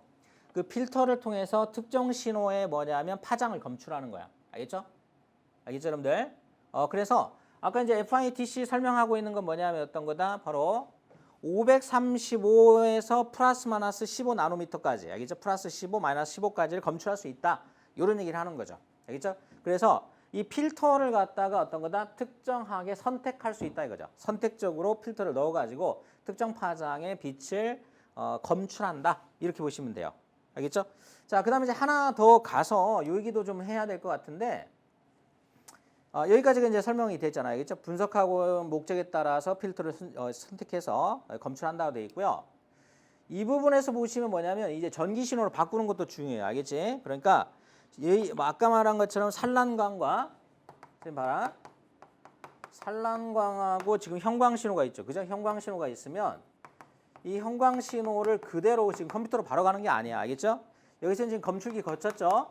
그 필터를 통해서 특정 신호에 뭐냐면 파장을 검출하는 거야. 알겠죠? 알겠죠, 여러분들? 그래서 아까 이제 FITC 설명하고 있는 건 뭐냐면 어떤 거다? 바로 535에서 플러스 마이너스 15 나노미터까지. 알겠죠? 플러스 15, 마이너스 15까지를 검출할 수 있다. 이런 얘기를 하는 거죠. 알겠죠? 그래서 이 필터를 갖다가 어떤 거다? 특정하게 선택할 수 있다 이거죠. 선택적으로 필터를 넣어가지고 특정 파장의 빛을 검출한다. 이렇게 보시면 돼요. 알겠죠? 자, 그 다음에 이제 하나 더 가서 요 얘기도 좀 해야 될 것 같은데 여기까지가 이제 설명이 됐잖아요. 알겠죠? 분석하고 목적에 따라서 필터를 선택해서 검출한다고 되어 있고요. 이 부분에서 보시면 뭐냐면 이제 전기 신호로 바꾸는 것도 중요해요. 알겠지? 그러니까 아까 말한 것처럼 산란광과 지금 봐라. 산란광하고 지금 형광 신호가 있죠. 그죠? 형광 신호가 있으면 이 형광 신호를 그대로 지금 컴퓨터로 바로 가는 게 아니야. 알겠죠? 여기서 지금 검출기 거쳤죠?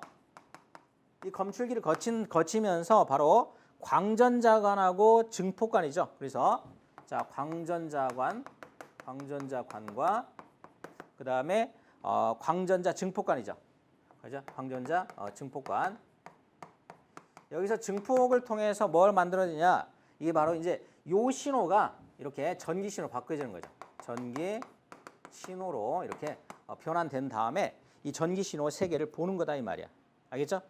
이 검출기를 거치면서 바로 광전자관하고 증폭관이죠. 그래서 자, 광전자관과 그 다음에 광전자 증폭관이죠. 그죠? 광전자 증폭관. 여기서 증폭을 통해서 뭘 만들어지냐? 이게 바로 이제 요 신호가 이렇게 전기 신호로 바꿔지는 거죠. 전기 신호로 이렇게 변환된 다음에 이 전기 신호 세 개를 보는 거다 이 말이야. 알겠죠?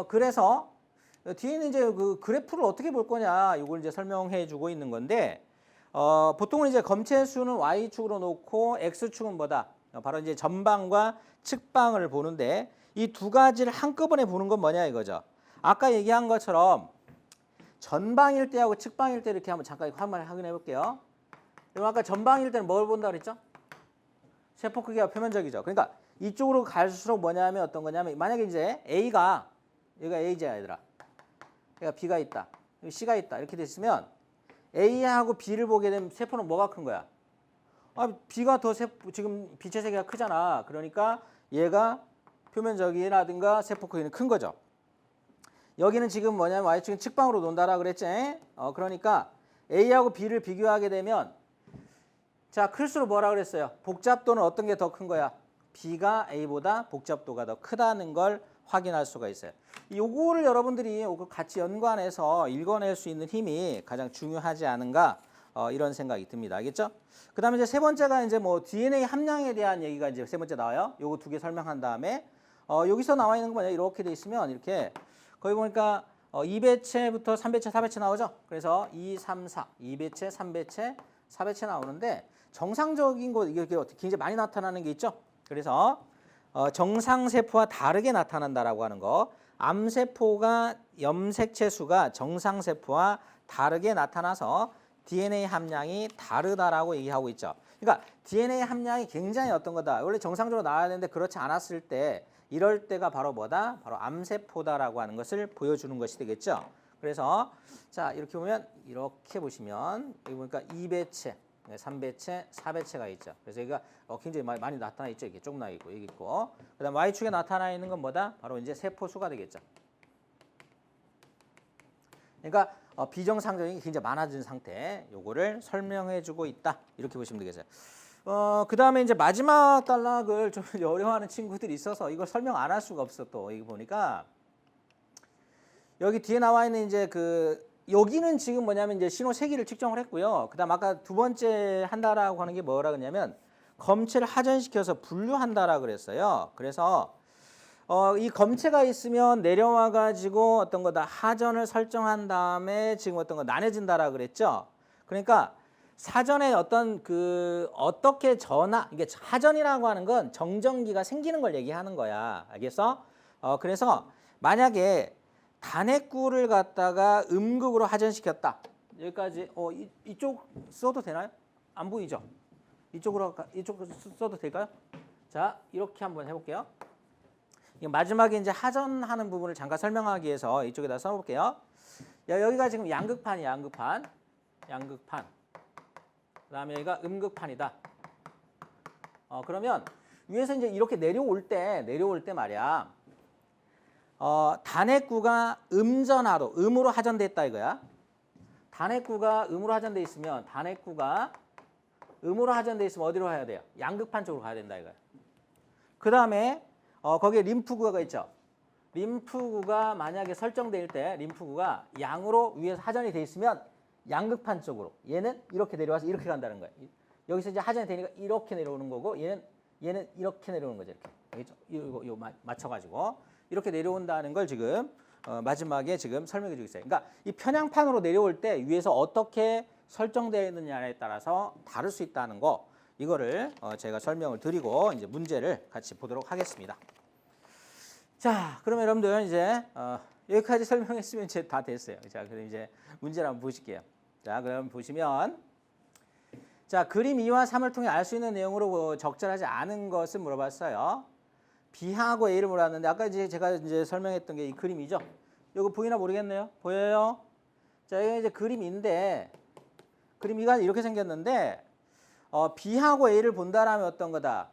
그래서 뒤에는 이제 그 그래프를 어떻게 볼 거냐 이걸 이제 설명해 주고 있는 건데 보통은 이제 검체수는 y축으로 놓고 x축은 뭐다? 바로 이제 전방과 측방을 보는데 이 두 가지를 한꺼번에 보는 건 뭐냐 이거죠. 아까 얘기한 것처럼 전방일 때하고 측방일 때 이렇게 한번 잠깐 확인해 볼게요. 그럼 아까 전방일 때는 뭘 본다 그랬죠? 세포 크기가 표면적이죠. 그러니까 이쪽으로 갈수록 뭐냐면 어떤 거냐면 만약에 이제 A가 여기가 A자 얘들아. 여기가 B가 있다. 여기 C가 있다. 이렇게 됐으면 A하고 B를 보게 되면 세포는 뭐가 큰 거야? B가 더 지금 빛의 세계가 크잖아. 그러니까 얘가 표면적이라든가 세포 크기는 큰 거죠. 여기는 지금 뭐냐면 Y축은 측방으로 논다라 그랬지? 그러니까 A하고 B를 비교하게 되면 자, 클수록 뭐라 그랬어요? 복잡도는 어떤 게 더 큰 거야? B가 A보다 복잡도가 더 크다는 걸 확인할 수가 있어요. 요거를 여러분들이 같이 연관해서 읽어낼 수 있는 힘이 가장 중요하지 않은가 이런 생각이 듭니다. 알겠죠? 그다음에 이제 세 번째가 이제 뭐 DNA 함량에 대한 얘기가 이제 세 번째 나와요. 요거 두 개 설명한 다음에 여기서 나와 있는 거 뭐냐? 이렇게 돼 있으면 이렇게 거기 보니까 2배체부터 3배체, 4배체 나오죠. 그래서 2, 3, 4, 2배체, 3배체, 4배체 나오는데 정상적인 거 이게 굉장히 많이 나타나는 게 있죠. 그래서 정상세포와 다르게 나타난다라고 하는 거. 암세포가 염색체 수가 정상세포와 다르게 나타나서 DNA 함량이 다르다라고 얘기하고 있죠. 그러니까 DNA 함량이 굉장히 어떤 거다. 원래 정상적으로 나와야 되는데 그렇지 않았을 때 이럴 때가 바로 뭐다? 바로 암세포다라고 하는 것을 보여주는 것이 되겠죠. 그래서 자 이렇게 보면 이렇게 보시면 여기 보니까 2배체, 3배체, 4배체가 있죠. 그래서 여기가 굉장히 많이 나타나 있죠. 이게 조금 나 있고 여기 있고. 그다음 Y축에 나타나 있는 건 뭐다? 바로 이제 세포 수가 되겠죠. 그러니까 비정상적인 게 굉장히 많아진 상태. 요거를 설명해주고 있다. 이렇게 보시면 되겠어요. 그다음에 이제 마지막 단락을 좀 어려워하는 친구들이 있어서 이걸 설명 안 할 수가 없어 또. 여기 보니까 여기 뒤에 나와 있는 이제 여기는 지금 뭐냐면 이제 신호 세기를 측정을 했고요. 그다음 아까 두 번째 한다라고 하는 게 뭐라 그러냐면 검체를 하전시켜서 분류한다라 그랬어요. 그래서 이 검체가 있으면 내려와 가지고 어떤 거다 하전을 설정한 다음에 지금 어떤 거 나눠진다라 그랬죠. 그러니까 사전에 어떻게 이게 하전이라고 하는 건 정전기가 생기는 걸 얘기하는 거야. 알겠어? 그래서 만약에 단핵구를 갖다가 음극으로 하전시켰다. 여기까지 이쪽 써도 되나요? 안 보이죠? 이쪽 써도 될까요? 자, 이렇게 한번 해볼게요. 마지막에 이제 하전하는 부분을 잠깐 설명하기 위해서 이쪽에다 써볼게요. 여기가 지금 양극판이야, 양극판. 그다음에 여기가 음극판이다. 그러면 위에서 이제 이렇게 내려올 때 말이야. 단핵구가 음전하로, 음으로 하전됐다 이거야. 단핵구가 음으로 하전돼 있으면 어디로 가야 돼요? 양극판 쪽으로 가야 된다 이거야. 그다음에 거기에 림프구가 있죠. 림프구가 만약에 설정될 때 림프구가 양으로 위에서 하전이 돼 있으면 양극판 쪽으로 얘는 이렇게 내려와서 이렇게 간다는 거야. 여기서 이제 하전이 되니까 이렇게 내려오는 거고 얘는 이렇게 내려오는 거죠. 이렇게. 이거 맞춰가지고 이렇게 내려온다는 걸 지금 마지막에 지금 설명해 주고 있어요. 그러니까 이 편향판으로 내려올 때 위에서 어떻게 설정되어 있느냐에 따라서 다를 수 있다는 거 이거를 제가 설명을 드리고 이제 문제를 같이 보도록 하겠습니다. 자, 그러면 여러분들 이제 여기까지 설명했으면 이제 다 됐어요. 자, 그럼 이제 문제를 한번 보실게요. 자, 그럼 보시면 자, 그림 2와 3을 통해 알 수 있는 내용으로 적절하지 않은 것을 물어봤어요. B하고 A를 물었는데 아까 제가 설명했던 게 이 그림이죠. 이거 보이나 모르겠네요. 보여요? 자, 이게 이제 그림인데 그림 2가 이렇게 생겼는데 B하고 A를 본다라면 어떤 거다?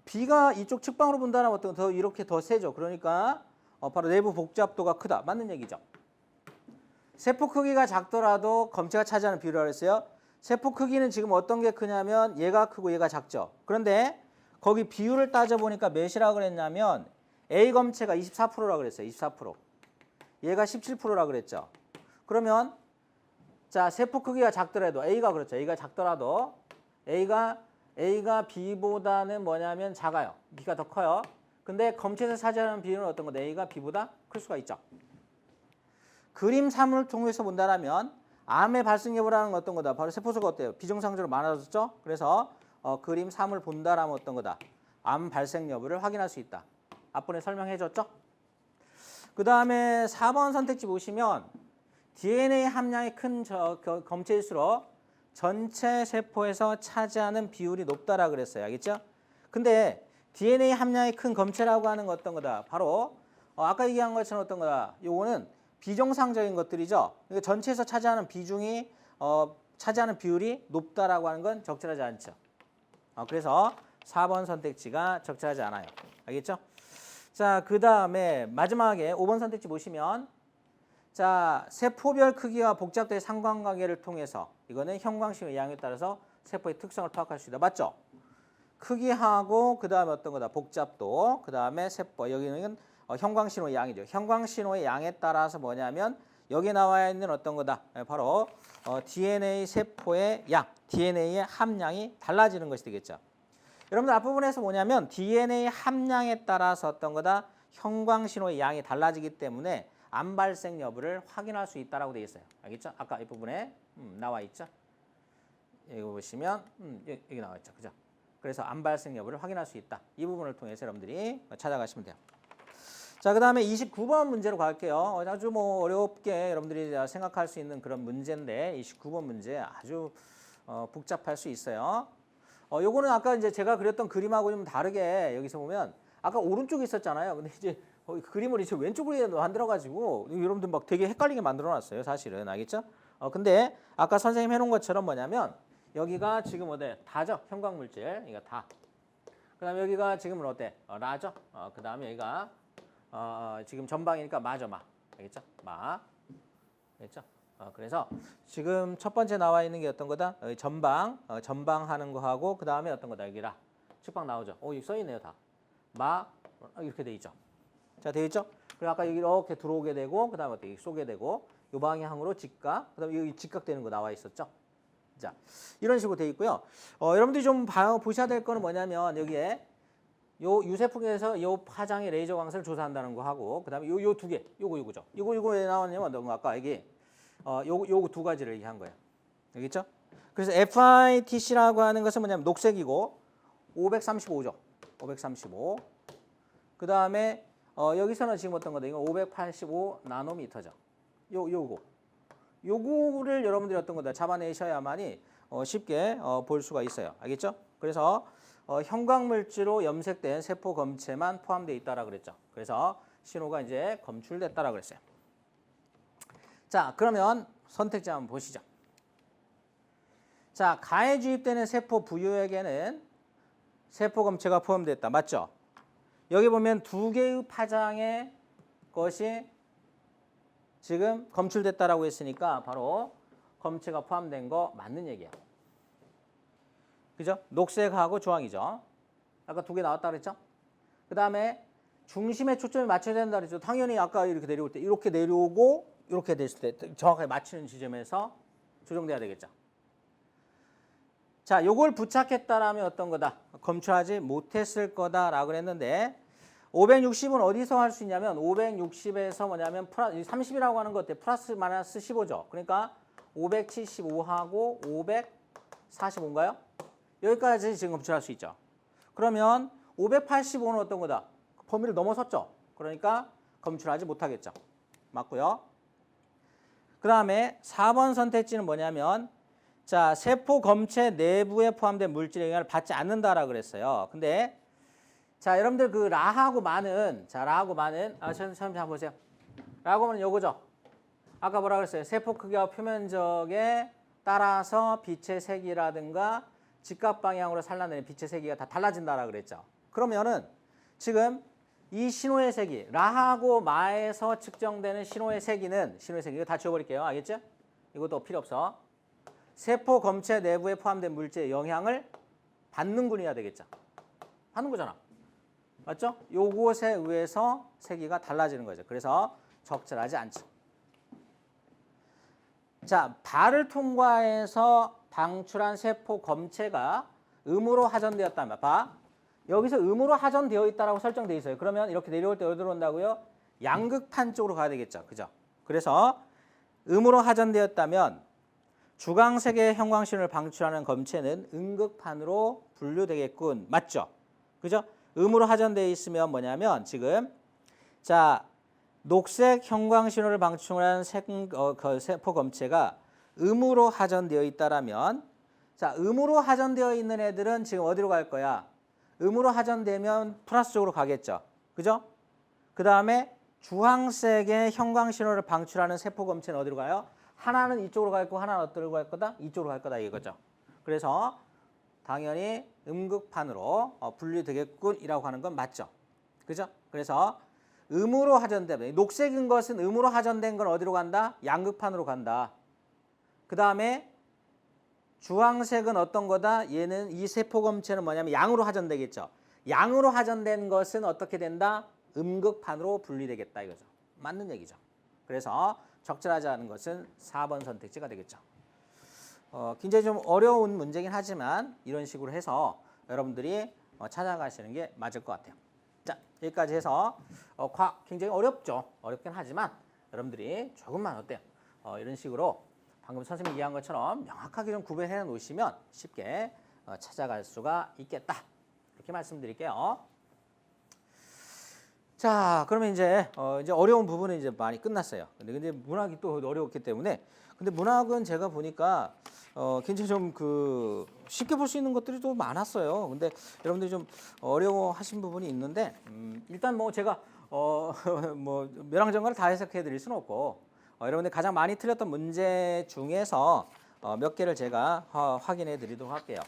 B가 이쪽 측방으로 본다라면 어떤 거 이렇게 더 세죠. 그러니까 바로 내부 복잡도가 크다. 맞는 얘기죠. 세포 크기가 작더라도 검체가 차지하는 비율이라고 했어요. 세포 크기는 지금 어떤 게 크냐면 얘가 크고 얘가 작죠. 그런데 거기 비율을 따져보니까 몇이라고 그랬냐면 A 검체가 24%라고 그랬어요. 24%. 얘가 17%라고 그랬죠. 그러면 자, 세포 크기가 작더라도 A가 그렇죠. A가 작더라도 A가 B보다는 뭐냐면 작아요. B가 더 커요. 근데 검체에서 차지하는 비율은 어떤 거다? A가 B보다 클 수가 있죠. 그림 3을 통해서 본다라면 암의 발생 여부라는 건 어떤 거다? 바로 세포수가 어때요? 비정상적으로 많아졌죠? 그래서 그림 3을 본다라면 어떤 거다? 암 발생 여부를 확인할 수 있다. 앞번에 설명해 줬죠? 그 다음에 4번 선택지 보시면 DNA 함량이 큰 검체일수록 전체 세포에서 차지하는 비율이 높다라 그랬어요. 알겠죠? 근데 DNA 함량이 큰 검체라고 하는 건 어떤 거다? 바로 아까 얘기한 것처럼 어떤 거다. 요거는 비정상적인 것들이죠. 그러니까 전체에서 차지하는 비중이 차지하는 비율이 높다라고 하는 건 적절하지 않죠. 그래서 4번 선택지가 적절하지 않아요. 알겠죠? 자, 그 다음에 마지막에 5번 선택지 보시면 자, 세포별 크기와 복잡도의 상관관계를 통해서 이거는 형광신호 양에 따라서 세포의 특성을 파악할 수 있다. 맞죠? 크기하고 그 다음에 어떤 거다? 복잡도, 그 다음에 세포. 여기는 형광신호의 양이죠. 형광신호의 양에 따라서 뭐냐면 여기 나와 있는 어떤 거다? 바로 DNA 세포의 양, DNA의 함량이 달라지는 것이 되겠죠. 여러분들 앞부분에서 뭐냐면 DNA 함량에 따라서 어떤 거다? 형광신호의 양이 달라지기 때문에 암 발생 여부를 확인할 수 있다라고 되어 있어요. 알겠죠? 아까 이 부분에 나와 있죠? 여기 보시면 여기 나와 있죠. 그죠? 그래서 암 발생 여부를 확인할 수 있다. 이 부분을 통해서 여러분들이 찾아가시면 돼요. 자, 그 다음에 29번 문제로 갈게요. 아주 뭐 어렵게 여러분들이 생각할 수 있는 그런 문제인데 29번 문제 아주 복잡할 수 있어요. 요거는 아까 이제 제가 그렸던 그림하고 좀 다르게 여기서 보면 아까 오른쪽에 있었잖아요. 근데 이제 그림을 이제 왼쪽으로 만들어가지고 여러분들 막 되게 헷갈리게 만들어놨어요. 사실은 알겠죠? 근데 아까 선생님 해놓은 것처럼 뭐냐면 여기가 지금 어때? 다죠? 형광물질. 이거 다. 그 다음에 여기가 지금은 어때? 라죠? 그 다음에 여기가 지금 전방이니까 마죠, 마. 알겠죠? 마. 알겠죠? 그래서 지금 첫 번째 나와 있는 게 어떤 거다? 여기 전방, 전방하는 거 하고 그 다음에 어떤 거다? 여기라. 측방 나오죠? 여기 써 있네요, 다. 마 이렇게 돼 있죠. 자, 돼 있죠? 그리고 아까 여기 이렇게 들어오게 되고 그 다음에 어떻게 쏘게 되고 이 방향으로 직각, 그 다음에 여기 직각되는 거 나와 있었죠? 자, 이런 식으로 돼 있고요. 여러분들이 좀 보셔야 될 거는 뭐냐면 여기에 요 유세풍에서 요 파장의 레이저 광선을 조사한다는 거 하고 그다음에 요 두 개, 요거죠. 요거 왜 나왔냐면 아까 여기 요거 두 가지를 얘기한 거예요. 알겠죠? 그래서 FITC라고 하는 것은 뭐냐면 녹색이고 535죠. 535. 그다음에 여기서는 지금 어떤 거다? 이거 585 나노미터죠. 요거를 여러분들이 어떤 거다? 잡아내셔야만이 쉽게 볼 수가 있어요. 알겠죠? 그래서 형광물질로 염색된 세포 검체만 포함되어 있다라 그랬죠. 그래서 신호가 이제 검출됐다라 그랬어요. 자, 그러면 선택지 한번 보시죠. 자, 가에 주입되는 세포 부유액에는 세포 검체가 포함됐다. 맞죠? 여기 보면 두 개의 파장의 것이 지금 검출됐다라고 했으니까 바로 검체가 포함된 거 맞는 얘기야. 그죠? 녹색하고 주황이죠. 아까 두 개 나왔다 그랬죠? 그 다음에 중심에 초점이 맞춰야 된다 그랬죠. 당연히 아까 이렇게 내려올 때 이렇게 내려오고 이렇게 됐을 때 정확하게 맞추는 지점에서 조정돼야 되겠죠. 자, 요걸 부착했다라면 어떤 거다? 검출하지 못했을 거다라고 그랬는데 560은 어디서 할 수 있냐면 560에서 뭐냐면 30이라고 하는 것 어때? 플러스 마이너스 15죠. 그러니까 575하고 545인가요? 여기까지 지금 검출할 수 있죠. 그러면 585는 어떤 거다? 범위를 넘어섰죠. 그러니까 검출하지 못하겠죠. 맞고요. 그 다음에 4번 선택지는 뭐냐면 자, 세포 검체 내부에 포함된 물질의 영향을 받지 않는다라고 그랬어요. 근데 자, 여러분들 그 라하고 마는 선생님 한번 보세요. 라하고 마는 요거죠. 아까 뭐라 그랬어요? 세포 크기와 표면적에 따라서 빛의 색이라든가 직각 방향으로 산란되는 빛의 세기가 다 달라진다라 그랬죠. 그러면은 지금 이 신호의 세기, 라하고 마에서 측정되는 신호의 세기는 이거 다 지워버릴게요. 알겠죠? 이것도 필요 없어. 세포 검체 내부에 포함된 물질의 영향을 받는군이어야 되겠죠. 받는 거잖아. 맞죠? 요것에 의해서 세기가 달라지는 거죠. 그래서 적절하지 않죠. 자, 발을 통과해서 방출한 세포 검체가 음으로 하전되었다면 봐. 여기서 음으로 하전되어 있다라고 설정되어 있어요. 그러면 이렇게 내려올 때 어디로 온다고요? 양극판 쪽으로 가야 되겠죠. 그죠? 그래서 음으로 하전되었다면 주광색의 형광신호를 방출하는 검체는 음극판으로 분류되겠군. 맞죠? 그죠? 음으로 하전되어 있으면 뭐냐면 지금 자, 녹색 형광신호를 방출하는 세포 검체가 음으로 하전되어 있다라면 자, 음으로 하전되어 있는 애들은 지금 어디로 갈 거야? 음으로 하전되면 플러스 쪽으로 가겠죠. 그죠? 그 다음에 주황색의 형광 신호를 방출하는 세포 검체는 어디로 가요? 하나는 이쪽으로 갈 거고 하나는 어디로 갈 거다? 이쪽으로 갈 거다 이거죠. 그래서 당연히 음극판으로 분리되겠군이라고 하는 건 맞죠. 그죠? 그래서 음으로 하전된, 녹색인 것은 음으로 하전된 건 어디로 간다? 양극판으로 간다. 그 다음에 주황색은 어떤 거다? 얘는 이 세포 검체는 뭐냐면 양으로 하전되겠죠. 양으로 하전된 것은 어떻게 된다? 음극판으로 분리되겠다 이거죠. 맞는 얘기죠. 그래서 적절하지 않은 것은 4번 선택지가 되겠죠. 굉장히 좀 어려운 문제긴 하지만 이런 식으로 해서 여러분들이 찾아가시는 게 맞을 것 같아요. 자, 여기까지 해서 과학 굉장히 어렵죠. 어렵긴 하지만 여러분들이 조금만 어때요? 이런 식으로 방금 선생님이 이해한 것처럼 명확하게 좀 구별해 놓으시면 쉽게 찾아갈 수가 있겠다. 이렇게 말씀드릴게요. 자, 그러면 이제 어려운 부분은 이제 많이 끝났어요. 근데 문학이 또 어려웠기 때문에 근데 문학은 제가 보니까 굉장히 좀 쉽게 볼 수 있는 것들이 또 많았어요. 근데 여러분들이 좀 어려워하신 부분이 있는데 일단 뭐 제가 뭐 멸항전가를 다 해석해 드릴 수는 없고 여러분들 가장 많이 틀렸던 문제 중에서 몇 개를 제가 확인해 드리도록 할게요.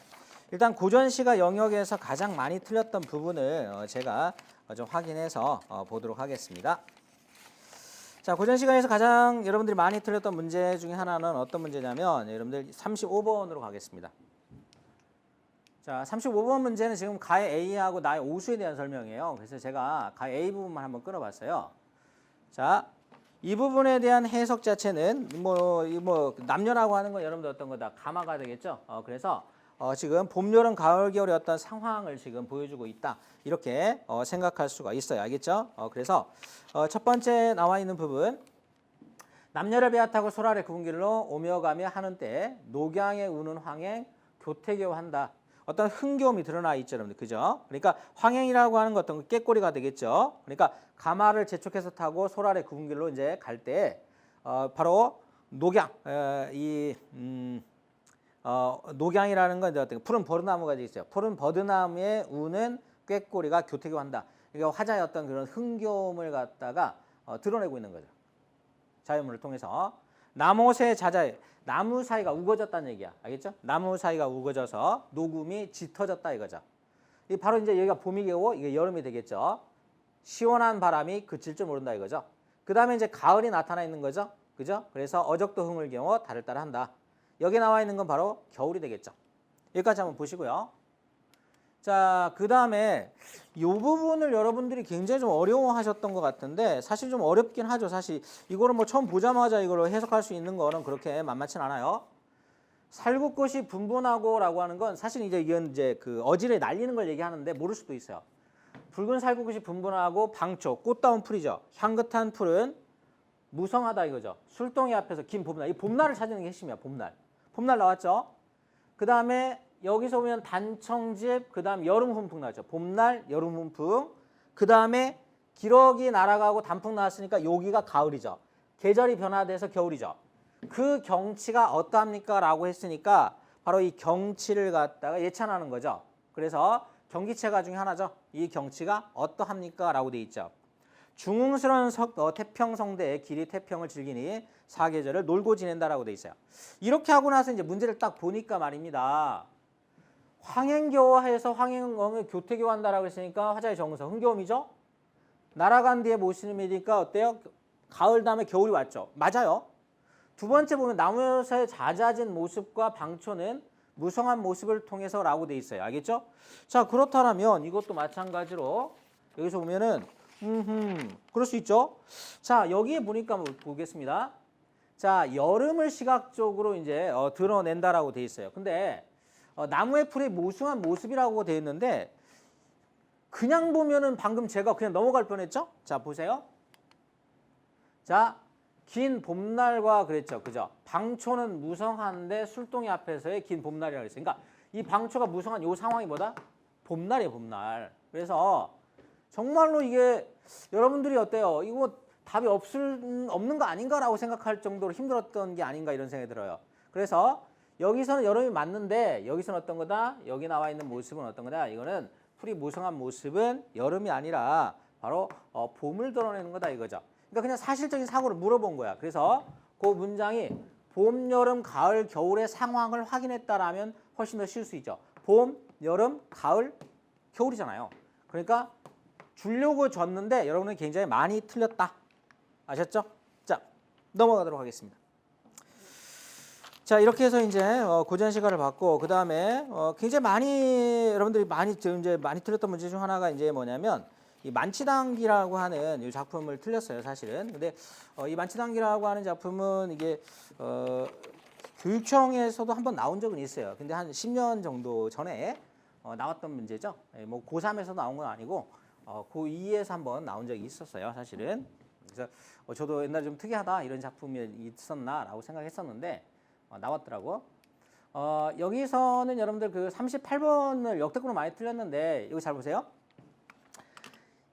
일단 고전시가 영역에서 가장 많이 틀렸던 부분을 제가 좀 확인해서 보도록 하겠습니다. 자, 고전시간에서 가장 여러분들이 많이 틀렸던 문제 중에 하나는 어떤 문제냐면 여러분들 35번으로 가겠습니다. 자, 35번 문제는 지금 가의 A하고 나의 오수에 대한 설명이에요. 그래서 제가 가의 A 부분만 한번 끊어봤어요. 자, 이 부분에 대한 해석 자체는 뭐 남녀라고 하는 건 여러분들 어떤 거다? 가마가 되겠죠. 그래서 지금 봄, 여름, 가을, 겨울의 어떤 상황을 지금 보여주고 있다. 이렇게 생각할 수가 있어요. 알겠죠? 그래서 첫 번째 나와 있는 부분 남녀를 배앗하고 소라를 굽은 길로 오며 가며 하는 때 녹양에 우는 황행 교태교한다. 어떤 흥겨움이 드러나 있죠, 여러분들. 그죠? 그러니까 황행이라고 하는 것 어떤 꾀꼬리가 되겠죠. 그러니까 가마를 재촉해서 타고 소라를 굽은 길로 이제 갈 때 바로 녹양 녹양이라는 건 어떤 푸른 버드나무가 있어요. 푸른 버드나무에 우는 꾀꼬리가 교태교한다. 그러니까 화자의 어떤 그런 흥겨움을 갖다가 드러내고 있는 거죠. 자연물을 통해서 나못의 자자에 나무 사이가 우거졌다는 얘기야. 알겠죠? 나무 사이가 우거져서 녹음이 짙어졌다 이거죠. 이 바로 이제 여기가 봄이고 이게 여름이 되겠죠. 시원한 바람이 그칠 줄 모른다 이거죠. 그 다음에 이제 가을이 나타나 있는 거죠. 그죠? 그래서 어적도 흥을 경어 달을 따라 한다. 여기 나와 있는 건 바로 겨울이 되겠죠. 여기까지 한번 보시고요. 자, 그 다음에 이 부분을 여러분들이 굉장히 좀 어려워하셨던 것 같은데 사실 좀 어렵긴 하죠. 사실 이거를 뭐 처음 보자마자 이걸 해석할 수 있는 거는 그렇게 만만치 않아요. 살구꽃이 분분하고라고 하는 건 사실 이건 이제 어지르에 날리는 걸 얘기하는데 모를 수도 있어요. 붉은 살구꽃이 분분하고 방초, 꽃다운 풀이죠. 향긋한 풀은 무성하다 이거죠. 술동이 앞에서 긴 봄날. 이 봄날을 찾는 게 핵심이야. 봄날. 봄날 나왔죠. 그 다음에 여기서 보면 단청집, 그 다음 여름 훈풍 나왔죠. 봄날, 여름 훈풍. 그 다음에 기러기 날아가고 단풍 나왔으니까 여기가 가을이죠. 계절이 변화돼서 겨울이죠. 그 경치가 어떠합니까? 라고 했으니까 바로 이 경치를 갖다가 예찬하는 거죠. 그래서 경기체가 중에 하나죠. 이 경치가 어떠합니까? 라고 돼 있죠. 중흥스러운 태평성대의 길이 태평을 즐기니 사계절을 놀고 지낸다라고 돼 있어요. 이렇게 하고 나서 이제 문제를 딱 보니까 말입니다. 황행교화해서 황행엉을 교태교한다라고 했으니까 화자의 정서 흥겨움이죠. 날아간 뒤에 모습이니까 어때요? 가을 다음에 겨울이 왔죠. 맞아요. 두 번째 보면 나무에서의 잦아진 모습과 방초는 무성한 모습을 통해서라고 돼 있어요. 알겠죠? 자, 그렇다면 이것도 마찬가지로 여기서 보면은 그럴 수 있죠. 자, 여기에 보니까 보겠습니다. 자, 여름을 시각적으로 이제 드러낸다라고 돼 있어요. 근데 나무의 풀이 무성한 모습이라고 돼 있는데 그냥 보면은 방금 제가 그냥 넘어갈 뻔했죠. 자, 보세요. 자, 긴 봄날과 그랬죠. 그죠? 방초는 무성한데 술동이 앞에서의 긴 봄날이라고 했어요. 그러니까 이 방초가 무성한 이 상황이 뭐다? 봄날이에요, 봄날. 그래서 정말로 이게 여러분들이 어때요? 이거 답이 없는 거 아닌가라고 생각할 정도로 힘들었던 게 아닌가 이런 생각이 들어요. 그래서 여기서는 여름이 맞는데 여기서는 어떤 거다? 여기 나와 있는 모습은 어떤 거다? 이거는 풀이 무성한 모습은 여름이 아니라 바로 봄을 드러내는 거다 이거죠. 그러니까 그냥 사실적인 사고를 물어본 거야. 그래서 그 문장이 봄, 여름, 가을, 겨울의 상황을 확인했다라면 훨씬 더 쉬울 수 있죠. 봄, 여름, 가을, 겨울이잖아요. 그러니까 주려고 줬는데 여러분은 굉장히 많이 틀렸다. 아셨죠? 자, 넘어가도록 하겠습니다. 자, 이렇게 해서 이제 고전 시간을 받고 그 다음에 굉장히 많이 여러분들이 많이 틀렸던 문제 중 하나가 이제 뭐냐면 이 만치단기라고 하는 이 작품을 틀렸어요, 사실은. 근데 이 만치단기라고 하는 작품은 이게 교육청에서도 한번 나온 적은 있어요. 근데 한 10년 정도 전에 나왔던 문제죠. 뭐 고3에서 나온 건 아니고 고2에서 한번 나온 적이 있었어요, 사실은. 그래서 저도 옛날에 좀 특이하다 이런 작품이 있었나라고 생각했었는데 나왔더라고. 여기서는 여러분들 그 38번을 역대급으로 많이 틀렸는데 이거 잘 보세요.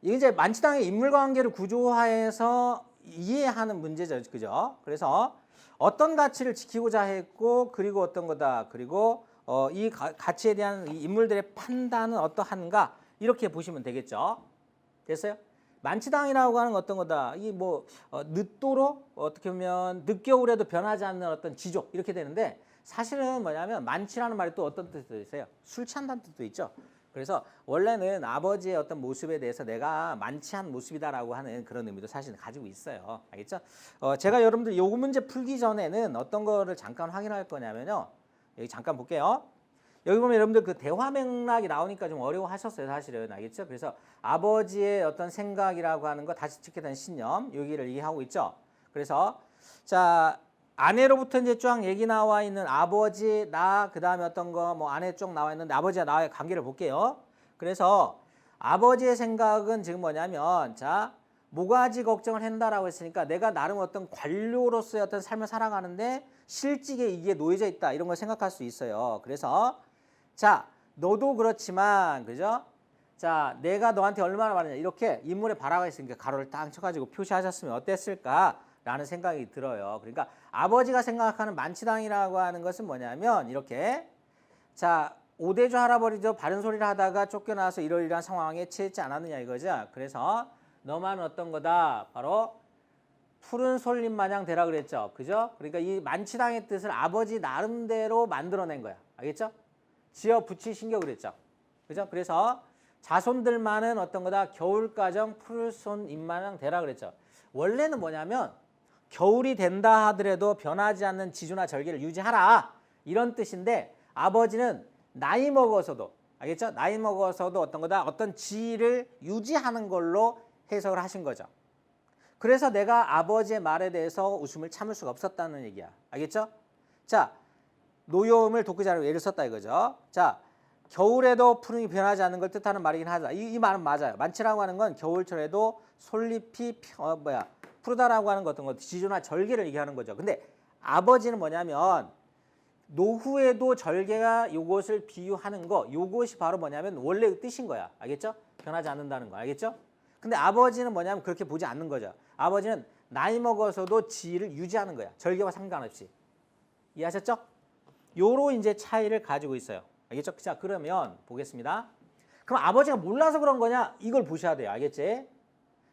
이게 이제 만치당의 인물관계를 구조화해서 이해하는 문제죠, 그죠? 그래서 어떤 가치를 지키고자 했고, 그리고 어떤 거다, 그리고 이 가치에 대한 이 인물들의 판단은 어떠한가 이렇게 보시면 되겠죠. 됐어요? 만치당이라고 하는 어떤 거다. 이 뭐 늦도록 어떻게 보면 늦겨울에도 변하지 않는 어떤 지족 이렇게 되는데 사실은 뭐냐면 만치라는 말이 또 어떤 뜻도 있어요. 술 취한다는 뜻도 있죠. 그래서 원래는 아버지의 어떤 모습에 대해서 내가 만취한 모습이다라고 하는 그런 의미도 사실 가지고 있어요. 알겠죠? 제가 여러분들 요 문제 풀기 전에는 어떤 거를 잠깐 확인할 거냐면요. 여기 잠깐 볼게요. 여기 보면 여러분들 그 대화 맥락이 나오니까 좀 어려워하셨어요, 사실은. 알겠죠? 그래서 아버지의 어떤 생각이라고 하는 거 다시 찍게 된 신념 여기를 이해하고 있죠. 그래서 자 아내로부터 이제 쫙 얘기 나와 있는 아버지, 나, 그 다음에 어떤 거 뭐 아내 쪽 나와 있는데 아버지와 나의 관계를 볼게요. 그래서 아버지의 생각은 지금 뭐냐면 자 모가지 걱정을 한다라고 했으니까 내가 나름 어떤 관료로서의 어떤 삶을 살아가는데 실직에 이게 놓여져 있다 이런 걸 생각할 수 있어요. 그래서 자 너도 그렇지만 그죠? 자 내가 너한테 얼마나 많으냐 이렇게 인물에 발화가 있으니까 가로를 딱 쳐가지고 표시하셨으면 어땠을까? 라는 생각이 들어요. 그러니까 아버지가 생각하는 만치당이라고 하는 것은 뭐냐면 이렇게 자 오대조 할아버지도 바른 소리를 하다가 쫓겨나서 이러이러한 상황에 처했지 않았느냐 이거죠. 그래서 너만 어떤 거다 바로 푸른 솔잎 마냥 되라 그랬죠. 그죠? 그러니까 이 만치당의 뜻을 아버지 나름대로 만들어낸 거야. 알겠죠? 지어 붙이신 게 그랬죠. 그죠? 그래서 자손들만은 어떤 거다 겨울가정 푸른 손잎 마냥 되라 그랬죠. 원래는 뭐냐면 겨울이 된다 하더라도 변하지 않는 지조나 절개를 유지하라 이런 뜻인데 아버지는 나이 먹어서도 알겠죠? 나이 먹어서도 어떤 거다 어떤 지위를 유지하는 걸로 해석을 하신 거죠. 그래서 내가 아버지의 말에 대해서 웃음을 참을 수가 없었다는 얘기야. 알겠죠? 자 노여움을 독구자로 예를 썼다 이거죠. 자 겨울에도 푸른이 변하지 않는 걸 뜻하는 말이긴 하다. 이 말은 맞아요. 만치라고 하는 건 겨울철에도 솔잎이 푸르다라고 하는 것 어떤 것 지조나 절개를 얘기하는 거죠. 근데 아버지는 뭐냐면 노후에도 절개가 요것을 비유하는 거 요것이 바로 뭐냐면 원래 뜻인 거야. 알겠죠? 변하지 않는다는 거. 알겠죠? 근데 아버지는 뭐냐면 그렇게 보지 않는 거죠. 아버지는 나이 먹어서도 지위를 유지하는 거야. 절개와 상관없이. 이해하셨죠? 요로 이제 차이를 가지고 있어요. 알겠죠? 자, 그러면 보겠습니다. 그럼 아버지가 몰라서 그런 거냐? 이걸 보셔야 돼요. 알겠지?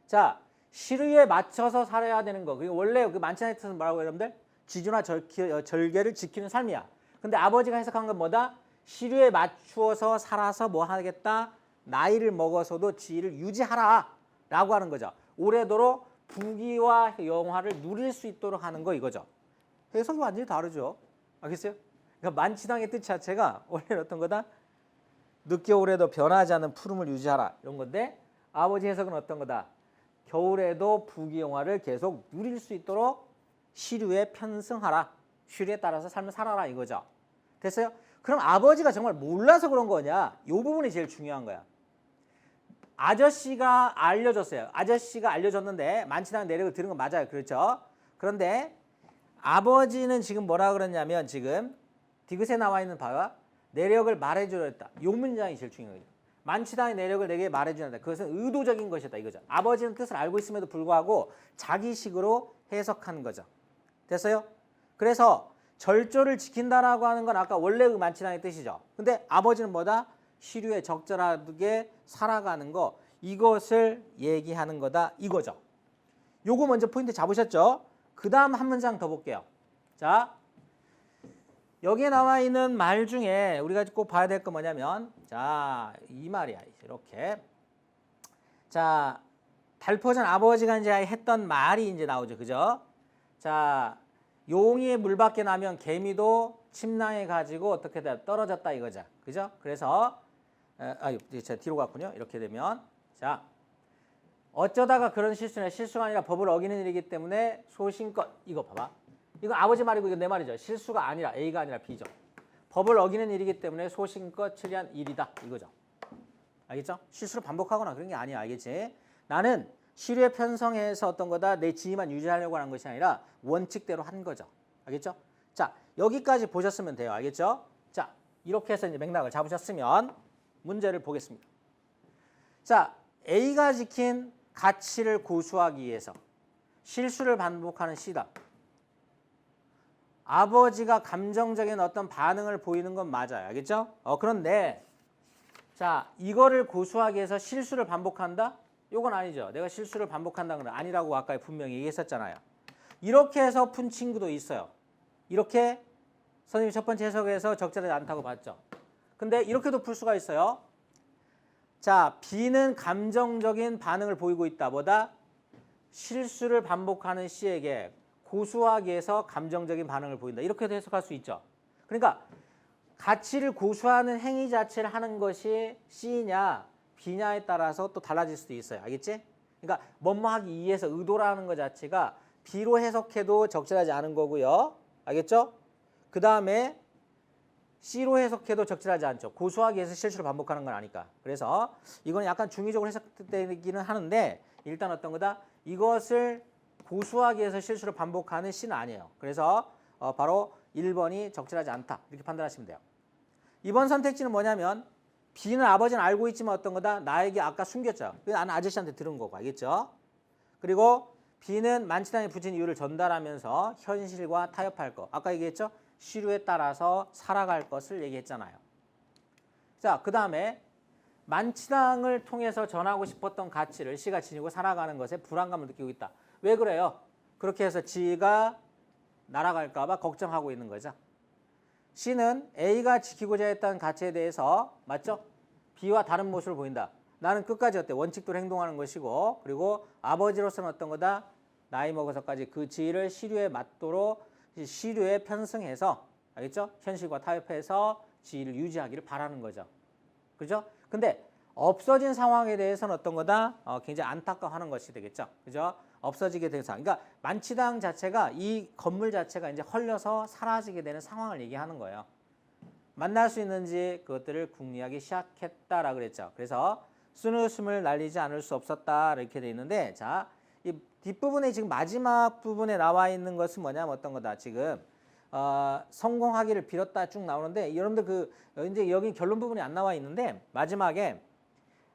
자, 시류에 맞춰서 살아야 되는 거. 그리고 원래 그 만치나의 뜻은 뭐라고 여러분들? 지조나 절개를 지키는 삶이야. 근데 아버지가 해석한 건 뭐다? 시류에 맞추어서 살아서 뭐 하겠다? 나이를 먹어서도 지위를 유지하라 라고 하는 거죠. 오래도록 부귀와 영화를 누릴 수 있도록 하는 거 이거죠. 해석이 완전히 다르죠. 알겠어요? 그러니까 만치당의 뜻 자체가 원래는 어떤 거다? 늦겨울에도 변하지 않는 푸름을 유지하라 이런 건데 아버지 해석은 어떤 거다? 겨울에도 부귀영화를 계속 누릴 수 있도록 시류에 편승하라. 시류에 따라서 삶을 살아라 이거죠. 됐어요? 그럼 아버지가 정말 몰라서 그런 거냐? 이 부분이 제일 중요한 거야. 아저씨가 알려줬어요. 아저씨가 알려줬는데 만치당 내력을 들은 건 맞아요. 그렇죠? 그런데 아버지는 지금 뭐라 그러냐면 지금 디귿에 나와 있는 바가 내력을 말해주려 했다. 이 문장이 제일 중요해요. 만치당의 내력을 내게 말해주는다. 그것은 의도적인 것이다 이거죠. 아버지는 뜻을 알고 있음에도 불구하고 자기식으로 해석하는 거죠. 됐어요? 그래서 절조를 지킨다라고 하는 건 아까 원래 그 만치당의 뜻이죠. 근데 아버지는 뭐다? 시류에 적절하게 살아가는 거 이것을 얘기하는 거다 이거죠. 요거 먼저 포인트 잡으셨죠? 그 다음 한 문장 더 볼게요. 자, 여기에 나와 있는 말 중에 우리가 꼭 봐야 될 거 뭐냐면, 자, 이 말이야. 이렇게. 자, 달포전 아버지가 이제 했던 말이 이제 나오죠. 그죠? 자, 용이 물 밖에 나면 개미도 침낭에 가지고 어떻게 돼? 떨어졌다 이거죠. 그죠? 그래서, 제가 뒤로 갔군요. 이렇게 되면. 자, 어쩌다가 그런 실수냐. 실수가 아니라 법을 어기는 일이기 때문에 소신껏, 이거 봐봐. 이거 아버지 말이고 이거 내 말이죠. 실수가 아니라 A가 아니라 B죠. 법을 어기는 일이기 때문에 소신껏 처리한 일이다 이거죠. 알겠죠? 실수를 반복하거나 그런 게 아니야. 알겠지? 나는 시류의 편성에서 어떤 거다 내 지위만 유지하려고 하는 것이 아니라 원칙대로 한 거죠. 알겠죠? 자, 여기까지 보셨으면 돼요. 알겠죠? 자, 이렇게 해서 이제 맥락을 잡으셨으면 문제를 보겠습니다. 자, A가 지킨 가치를 고수하기 위해서 실수를 반복하는 C다. 아버지가 감정적인 어떤 반응을 보이는 건 맞아요. 알겠죠? 그런데 자, 이거를 고수하기 위해서 실수를 반복한다? 요건 아니죠. 내가 실수를 반복한다는 건 아니라고 아까 분명히 얘기했었잖아요. 이렇게 해서 푼 친구도 있어요. 이렇게 선생님이 첫 번째 해석에서 적절하지 않다고 봤죠. 근데 이렇게도 풀 수가 있어요. 자, B는 감정적인 반응을 보이고 있다 보다 실수를 반복하는 C에게 고수하기 위해서 감정적인 반응을 보인다. 이렇게도 해석할 수 있죠. 그러니까 가치를 고수하는 행위 자체를 하는 것이 C냐 B냐에 따라서 또 달라질 수도 있어요. 알겠지? 그러니까 뭐뭐 하기 위해서 의도라는 것 자체가 B로 해석해도 적절하지 않은 거고요. 알겠죠? 그 다음에 C로 해석해도 적절하지 않죠. 고수하기 위해서 실수를 반복하는 건 아니까. 그래서 이건 약간 중의적으로 해석되기는 하는데 일단 어떤 거다? 이것을 고수하기 위해서 실수를 반복하는 C는 아니에요. 그래서 바로 1번이 적절하지 않다. 이렇게 판단하시면 돼요. 이번 선택지는 뭐냐면 B는 아버지는 알고 있지만 어떤 거다? 나에게 아까 숨겼죠. 나는 아저씨한테 들은 거고. 알겠죠? 그리고 B는 만취당에 붙인 이유를 전달하면서 현실과 타협할 거. 아까 얘기했죠? 시류에 따라서 살아갈 것을 얘기했잖아요. 자, 그 다음에 만취당을 통해서 전하고 싶었던 가치를 C가 지니고 살아가는 것에 불안감을 느끼고 있다. 왜 그래요? 그렇게 해서 G가 날아갈까 봐 걱정하고 있는 거죠. C는 A가 지키고자 했던 가치에 대해서 맞죠? B와 다른 모습을 보인다. 나는 끝까지 어때? 원칙대로 행동하는 것이고 그리고 아버지로서는 어떤 거다? 나이 먹어서까지 그 지위를 시류에 맞도록 시류에 편승해서 알겠죠? 현실과 타협해서 지위를 유지하기를 바라는 거죠. 그죠? 근데 없어진 상황에 대해서는 어떤 거다? 굉장히 안타까워하는 것이 되겠죠. 그죠? 없어지게 된 상황. 그러니까 만취당 자체가 이 건물 자체가 이제 헐려서 사라지게 되는 상황을 얘기하는 거예요. 만날 수 있는지 그것들을 궁리하기 시작했다라 그랬죠. 그래서 쓴웃음을 날리지 않을 수 없었다 이렇게 돼 있는데 자, 이 뒷부분에 지금 마지막 부분에 나와 있는 것은 뭐냐면 어떤 거다. 지금 성공하기를 빌었다 쭉 나오는데 여러분들 이제 여기 결론 부분이 안 나와 있는데 마지막에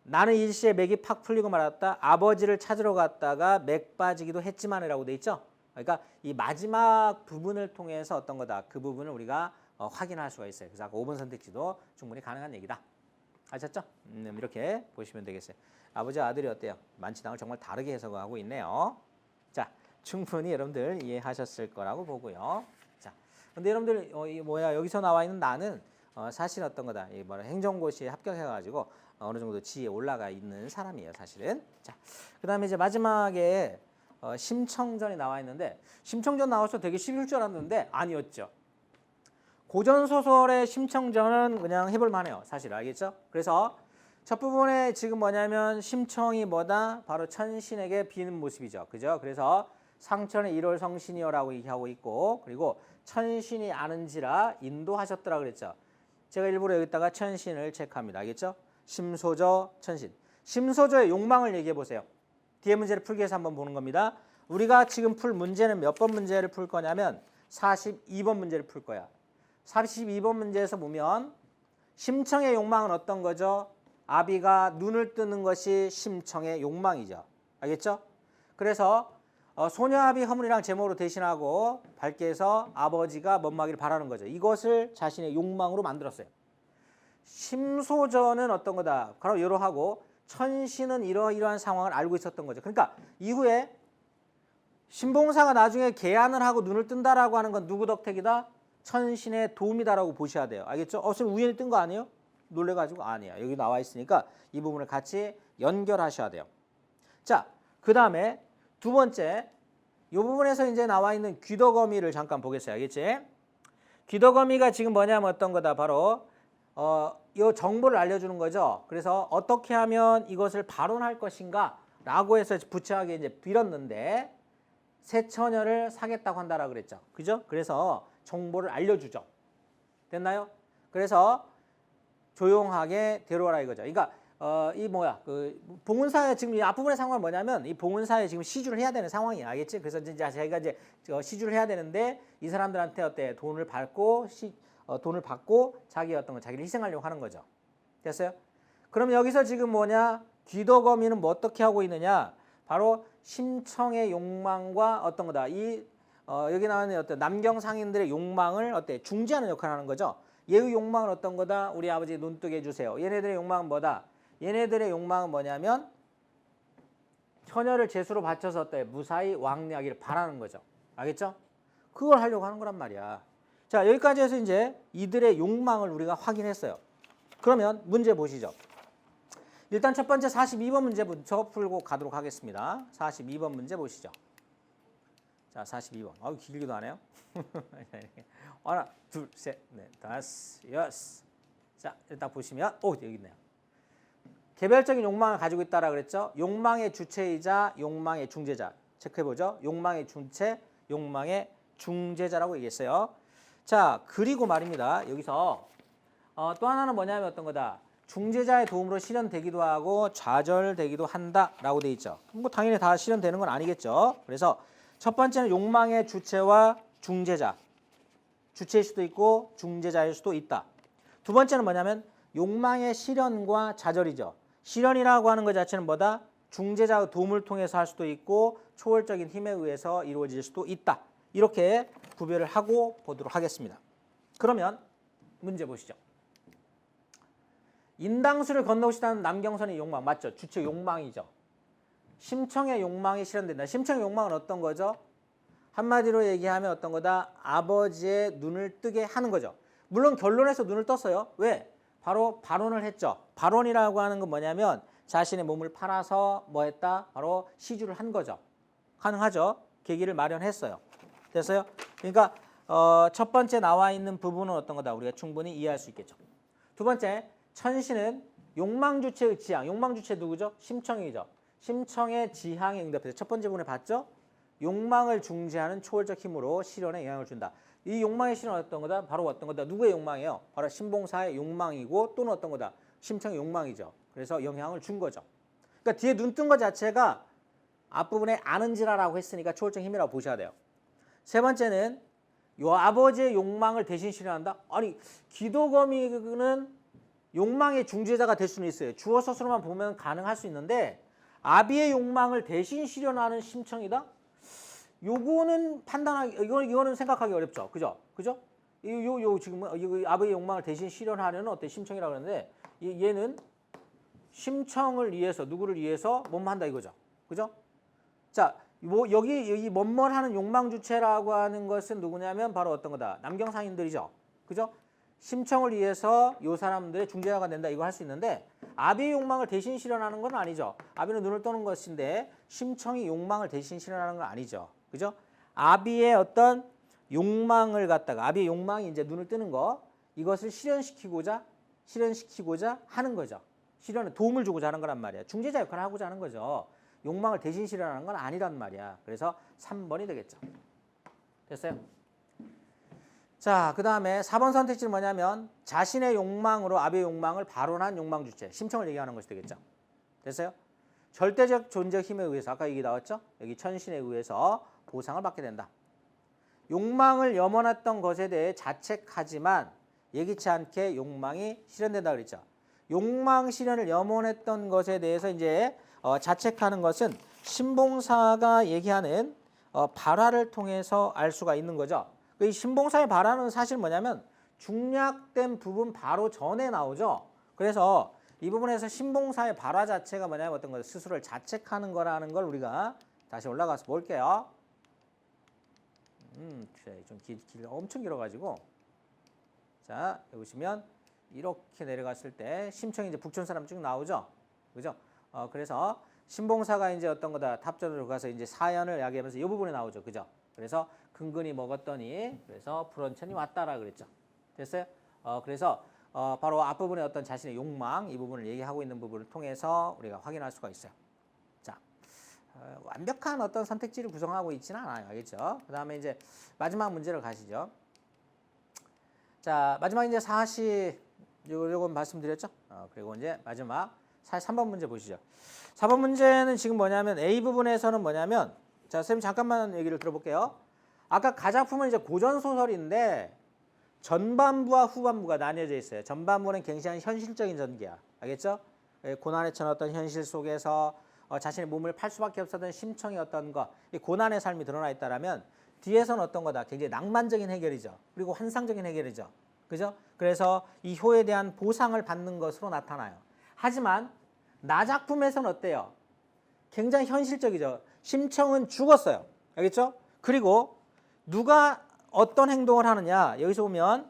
나는 일시에 맥이 팍 풀리고 말았다. 아버지를 찾으러 갔다가 맥 빠지기도 했지만이라고 돼 있죠. 그러니까 이 마지막 부분을 통해서 어떤 거다. 그 부분을 우리가 확인할 수가 있어요. 그래서 아까 5번 선택지도 충분히 가능한 얘기다. 아셨죠? 이렇게 보시면 되겠어요. 아버지와 아들이 어때요? 만취당을 정말 다르게 해석하고 있네요. 자, 충분히 여러분들 이해하셨을 거라고 보고요. 자, 근데 여러분들 여기서 나와 있는 나는 사실 어떤 거다. 이 행정고시에 합격해가지고 어느 정도 지위에 올라가 있는 사람이에요, 사실은. 자, 그다음에 이제 마지막에 심청전이 나와 있는데 심청전 나와서 되게 쉬울 줄 알았는데 아니었죠. 고전 소설의 심청전은 그냥 해볼 만해요, 사실 알겠죠? 그래서 첫 부분에 지금 뭐냐면 심청이 뭐다? 바로 천신에게 비는 모습이죠, 그죠? 그래서 상천의 1월 성신이여라고 얘기하고 있고 그리고 천신이 아는지라 인도하셨더라 그랬죠. 제가 일부러 여기다가 천신을 체크합니다, 알겠죠? 심소저, 천신. 심소저의 욕망을 얘기해 보세요. 뒤에 문제를 풀기 위해서 한번 보는 겁니다. 우리가 지금 풀 문제는 몇 번 문제를 풀 거냐면 42번 문제를 풀 거야. 42번 문제에서 보면 심청의 욕망은 어떤 거죠? 아비가 눈을 뜨는 것이 심청의 욕망이죠. 알겠죠? 그래서 소녀아비 허물이랑 제목으로 대신하고 밝게 해서 아버지가 멋마기를 바라는 거죠. 이것을 자신의 욕망으로 만들었어요. 심소전은 어떤 거다? 바로 이러하고 천신은 이러이러한 상황을 알고 있었던 거죠. 그러니까 이후에 신봉사가 나중에 계안을 하고 눈을 뜬다라고 하는 건 누구 덕택이다? 천신의 도움이다라고 보셔야 돼요. 알겠죠? 선생님 우연히 뜬 거 아니에요? 놀래가지고 아니야. 여기 나와 있으니까 이 부분을 같이 연결하셔야 돼요. 자, 그 다음에 두 번째, 이 부분에서 이제 나와 있는 귀덕어미를 잠깐 보겠어요. 알겠지? 귀덕어미가 지금 뭐냐면 어떤 거다? 바로 이 정보를 알려주는 거죠. 그래서 어떻게 하면 이것을 발언할 것인가 라고 해서 부처하게 이제 빌었는데 새 처녀를 사겠다고 한다라고 그랬죠. 그죠? 그래서 정보를 알려주죠. 됐나요? 그래서 조용하게 데려와라 이거죠. 그러니까 이 뭐야 그 봉은사의 지금 이 앞부분의 상황은 뭐냐면 이 봉은사에 지금 시주를 해야 되는 상황이야. 알겠지? 그래서 이제 자기가 이제 시주를 해야 되는데 이 사람들한테 어때 돈을 받고 돈을 받고 자기 어떤 거 자기를 희생하려고 하는 거죠. 됐어요? 그럼 여기서 지금 뭐냐 귀덕어미는 뭐 어떻게 하고 있느냐? 바로 심청의 욕망과 어떤 거다. 이 여기 나오는 어떤 남경 상인들의 욕망을 어때 중지하는 역할을 하는 거죠. 얘의 욕망은 어떤 거다? 우리 아버지 눈 뜨게 해주세요. 얘네들의 욕망은 뭐다? 얘네들의 욕망은 뭐냐면 처녀를 제수로 바쳐서 어때 무사히 왕래하기를 바라는 거죠. 알겠죠? 그걸 하려고 하는 거란 말이야. 자, 여기까지 해서 이제 이들의 욕망을 우리가 확인했어요. 그러면 문제 보시죠. 일단 첫 번째 42번 문제부터 풀고 가도록 하겠습니다. 42번 문제 보시죠. 자, 42번. 아유, 길기도 하네요. 하나, 둘, 셋, 넷, 다섯, 여섯. 자, 일단 보시면 여기 있네요. 개별적인 욕망을 가지고 있다라 그랬죠. 욕망의 주체이자 욕망의 중재자. 체크해보죠. 욕망의 주체, 욕망의 중재자라고 얘기했어요. 자, 그리고 말입니다. 여기서 또 하나는 뭐냐면 어떤 거다. 중재자의 도움으로 실현되기도 하고 좌절되기도 한다라고 돼 있죠. 뭐 당연히 다 실현되는 건 아니겠죠. 그래서 첫 번째는 욕망의 주체와 중재자. 주체일 수도 있고 중재자일 수도 있다. 두 번째는 뭐냐면 욕망의 실현과 좌절이죠. 실현이라고 하는 것 자체는 뭐다? 중재자의 도움을 통해서 할 수도 있고 초월적인 힘에 의해서 이루어질 수도 있다. 이렇게 구별을 하고 보도록 하겠습니다. 그러면 문제 보시죠. 인당수를 건너고 싶다는 남경선의 욕망 맞죠? 주체 욕망이죠. 심청의 욕망이 실현된다. 심청의 욕망은 어떤 거죠? 한마디로 얘기하면 어떤 거다? 아버지의 눈을 뜨게 하는 거죠. 물론 결론에서 눈을 떴어요. 왜? 바로 발언을 했죠. 발언이라고 하는 건 뭐냐면 자신의 몸을 팔아서 뭐 했다? 바로 시주를 한 거죠. 가능하죠. 계기를 마련했어요. 됐어요? 그러니까 첫 번째 나와 있는 부분은 어떤 거다? 우리가 충분히 이해할 수 있겠죠. 두 번째, 천신은 욕망주체의 지향. 욕망주체 누구죠? 심청이죠. 심청의 지향에 응답해서 첫 번째 부분에 봤죠? 욕망을 중재하는 초월적 힘으로 실현에 영향을 준다. 이 욕망의 실현은 어떤 거다? 바로 어떤 거다? 누구의 욕망이에요? 바로 신봉사의 욕망이고 또는 어떤 거다? 심청의 욕망이죠. 그래서 영향을 준 거죠. 그러니까 뒤에 눈 뜬 것 자체가 앞부분에 아는지라라고 했으니까 초월적 힘이라고 보셔야 돼요. 세 번째는 요 아버지의 욕망을 대신 실현한다? 아니 귀덕어미는 욕망의 중재자가 될 수는 있어요. 주어 서술로만 보면 가능할 수 있는데 아비의 욕망을 대신 실현하는 심청이다? 요거는 판단하기, 이거는 생각하기 어렵죠. 그죠? 그죠? 요 지금 아버지의 욕망을 대신 실현하려는 어때? 심청이라고 그러는데 얘는 심청을 위해서 누구를 위해서 뭐뭐 한다 이거죠. 그죠? 자, 뭐 여기 뭐뭘 하는 욕망 주체라고 하는 것은 누구냐면 바로 어떤 거다? 남경상인들이죠. 그죠? 심청을 위해서 요 사람들의 중재자가 된다 이거 할 수 있는데 아비의 욕망을 대신 실현하는 건 아니죠. 아비는 눈을 떠는 것인데 심청이 욕망을 대신 실현하는 건 아니죠. 그죠? 아비의 어떤 욕망을 갖다가 아비의 욕망이 이제 눈을 뜨는 거 이것을 실현시키고자 하는 거죠. 실현에 도움을 주고자 하는 거란 말이야. 중재자 역할을 하고자 하는 거죠. 욕망을 대신 실현하는 건 아니란 말이야. 그래서 3번이 되겠죠. 됐어요? 자, 그 다음에 4번 선택지는 뭐냐면 자신의 욕망으로 아비의 욕망을 발언한 욕망 주체, 심청을 얘기하는 것이 되겠죠. 됐어요? 절대적 존재적 힘에 의해서 아까 얘기 나왔죠? 여기 천신에 의해서 보상을 받게 된다. 욕망을 염원했던 것에 대해 자책하지만 예기치 않게 욕망이 실현된다 그랬죠. 욕망 실현을 염원했던 것에 대해서 이제 자책하는 것은 신봉사가 얘기하는 발화를 통해서 알 수가 있는 거죠. 이 신봉사의 발화는 사실 뭐냐면 중략된 부분 바로 전에 나오죠. 그래서 이 부분에서 신봉사의 발화 자체가 뭐냐면 어떤 거 스스로를 자책하는 거라는 걸 우리가 다시 올라가서 볼게요. 좀 엄청 길어가지고 자 여기 보시면 이렇게 내려갔을 때 심청이 이제 북촌 사람 쭉 나오죠, 그죠? 그래서 신봉사가 이제 어떤 거다 탑전으로 가서 이제 사연을 이야기하면서 이 부분에 나오죠, 그죠? 그래서 근근히 먹었더니 그래서 불원천이 왔다라 그랬죠. 됐어요? 그래서 바로 앞부분에 어떤 자신의 욕망 이 부분을 얘기하고 있는 부분을 통해서 우리가 확인할 수가 있어요. 자, 완벽한 어떤 선택지를 구성하고 있지는 않아요, 알겠죠? 그 다음에 이제 마지막 문제를 가시죠. 자, 마지막 이제 40 요건 말씀드렸죠? 그리고 이제 마지막 43번 문제 보시죠. 4번 문제는 지금 뭐냐면 A 부분에서는 뭐냐면 자, 선생님 잠깐만 얘기를 들어볼게요. 아까 가작품은 이제 고전 소설인데 전반부와 후반부가 나뉘어져 있어요. 전반부는 굉장히 현실적인 전개야. 알겠죠? 고난에 처했던 현실 속에서 자신의 몸을 팔 수밖에 없었던 심청의 어떤 거, 이 고난의 삶이 드러나 있다라면 뒤에서는 어떤 거다? 굉장히 낭만적인 해결이죠. 그리고 환상적인 해결이죠. 그죠? 그래서 이 효에 대한 보상을 받는 것으로 나타나요. 하지만 나 작품에서는 어때요? 굉장히 현실적이죠. 심청은 죽었어요. 알겠죠? 그리고 누가 어떤 행동을 하느냐? 여기서 보면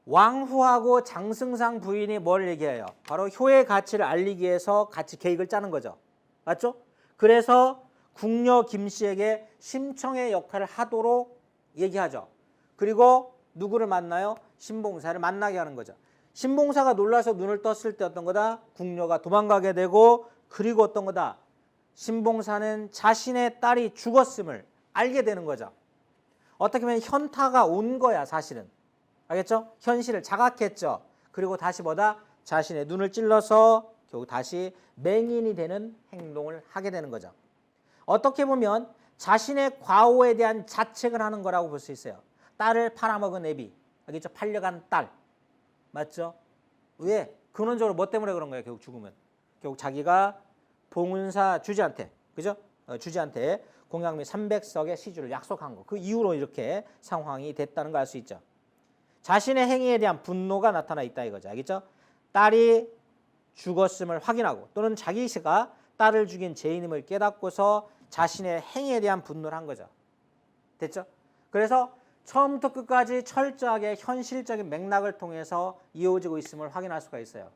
왕후하고 장승상 부인이 뭘 얘기해요? 바로 효의 가치를 알리기 위해서 같이 계획을 짜는 거죠. 맞죠? 그래서 궁녀 김씨에게 심청의 역할을 하도록 얘기하죠. 그리고 누구를 만나요? 신봉사를 만나게 하는 거죠. 신봉사가 놀라서 눈을 떴을 때 어떤 거다? 궁녀가 도망가게 되고 그리고 어떤 거다? 신봉사는 자신의 딸이 죽었음을 알게 되는 거죠. 어떻게 보면 현타가 온 거야, 사실은. 알겠죠? 현실을 자각했죠. 그리고 다시 뭐다? 자신의 눈을 찔러서 결국 다시 맹인이 되는 행동을 하게 되는 거죠. 어떻게 보면 자신의 과오에 대한 자책을 하는 거라고 볼 수 있어요. 딸을 팔아먹은 애비. 알겠죠? 팔려간 딸. 맞죠? 왜? 근원적으로 뭐 때문에 그런 거예요? 결국 죽으면. 결국 자기가 봉은사 주지한테, 그죠? 주지한테 공양미 300석의 시주를 약속한 거. 그 이후로 이렇게 상황이 됐다는 걸 알 수 있죠. 자신의 행위에 대한 분노가 나타나 있다 이거죠. 알겠죠? 딸이 죽었음을 확인하고 또는 자기가 딸을 죽인 죄인임을 깨닫고서 자신의 행위에 대한 분노를 한 거죠. 됐죠? 그래서 처음부터 끝까지 철저하게 현실적인 맥락을 통해서 이어지고 있음을 확인할 수가 있어요.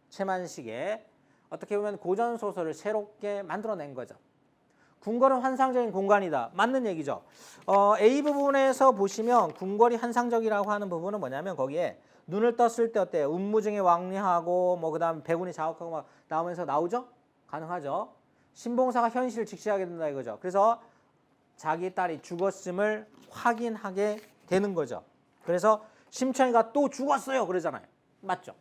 최만식의 어떻게 보면 고전 소설을 새롭게 만들어낸 거죠. 궁궐은 환상적인 공간이다. 맞는 얘기죠. A 부분에서 보시면 궁궐이 환상적이라고 하는 부분은 뭐냐면 거기에 눈을 떴을 때 어때요? 운무증이 왕래하고 뭐 그다음 배군이 자욱하고 막 나오면서 나오죠? 가능하죠. 신봉사가 현실을 직시하게 된다 이거죠. 그래서 자기 딸이 죽었음을 확인하게 되는 거죠. 그래서 심청이가 또 죽었어요 그러잖아요. 맞죠?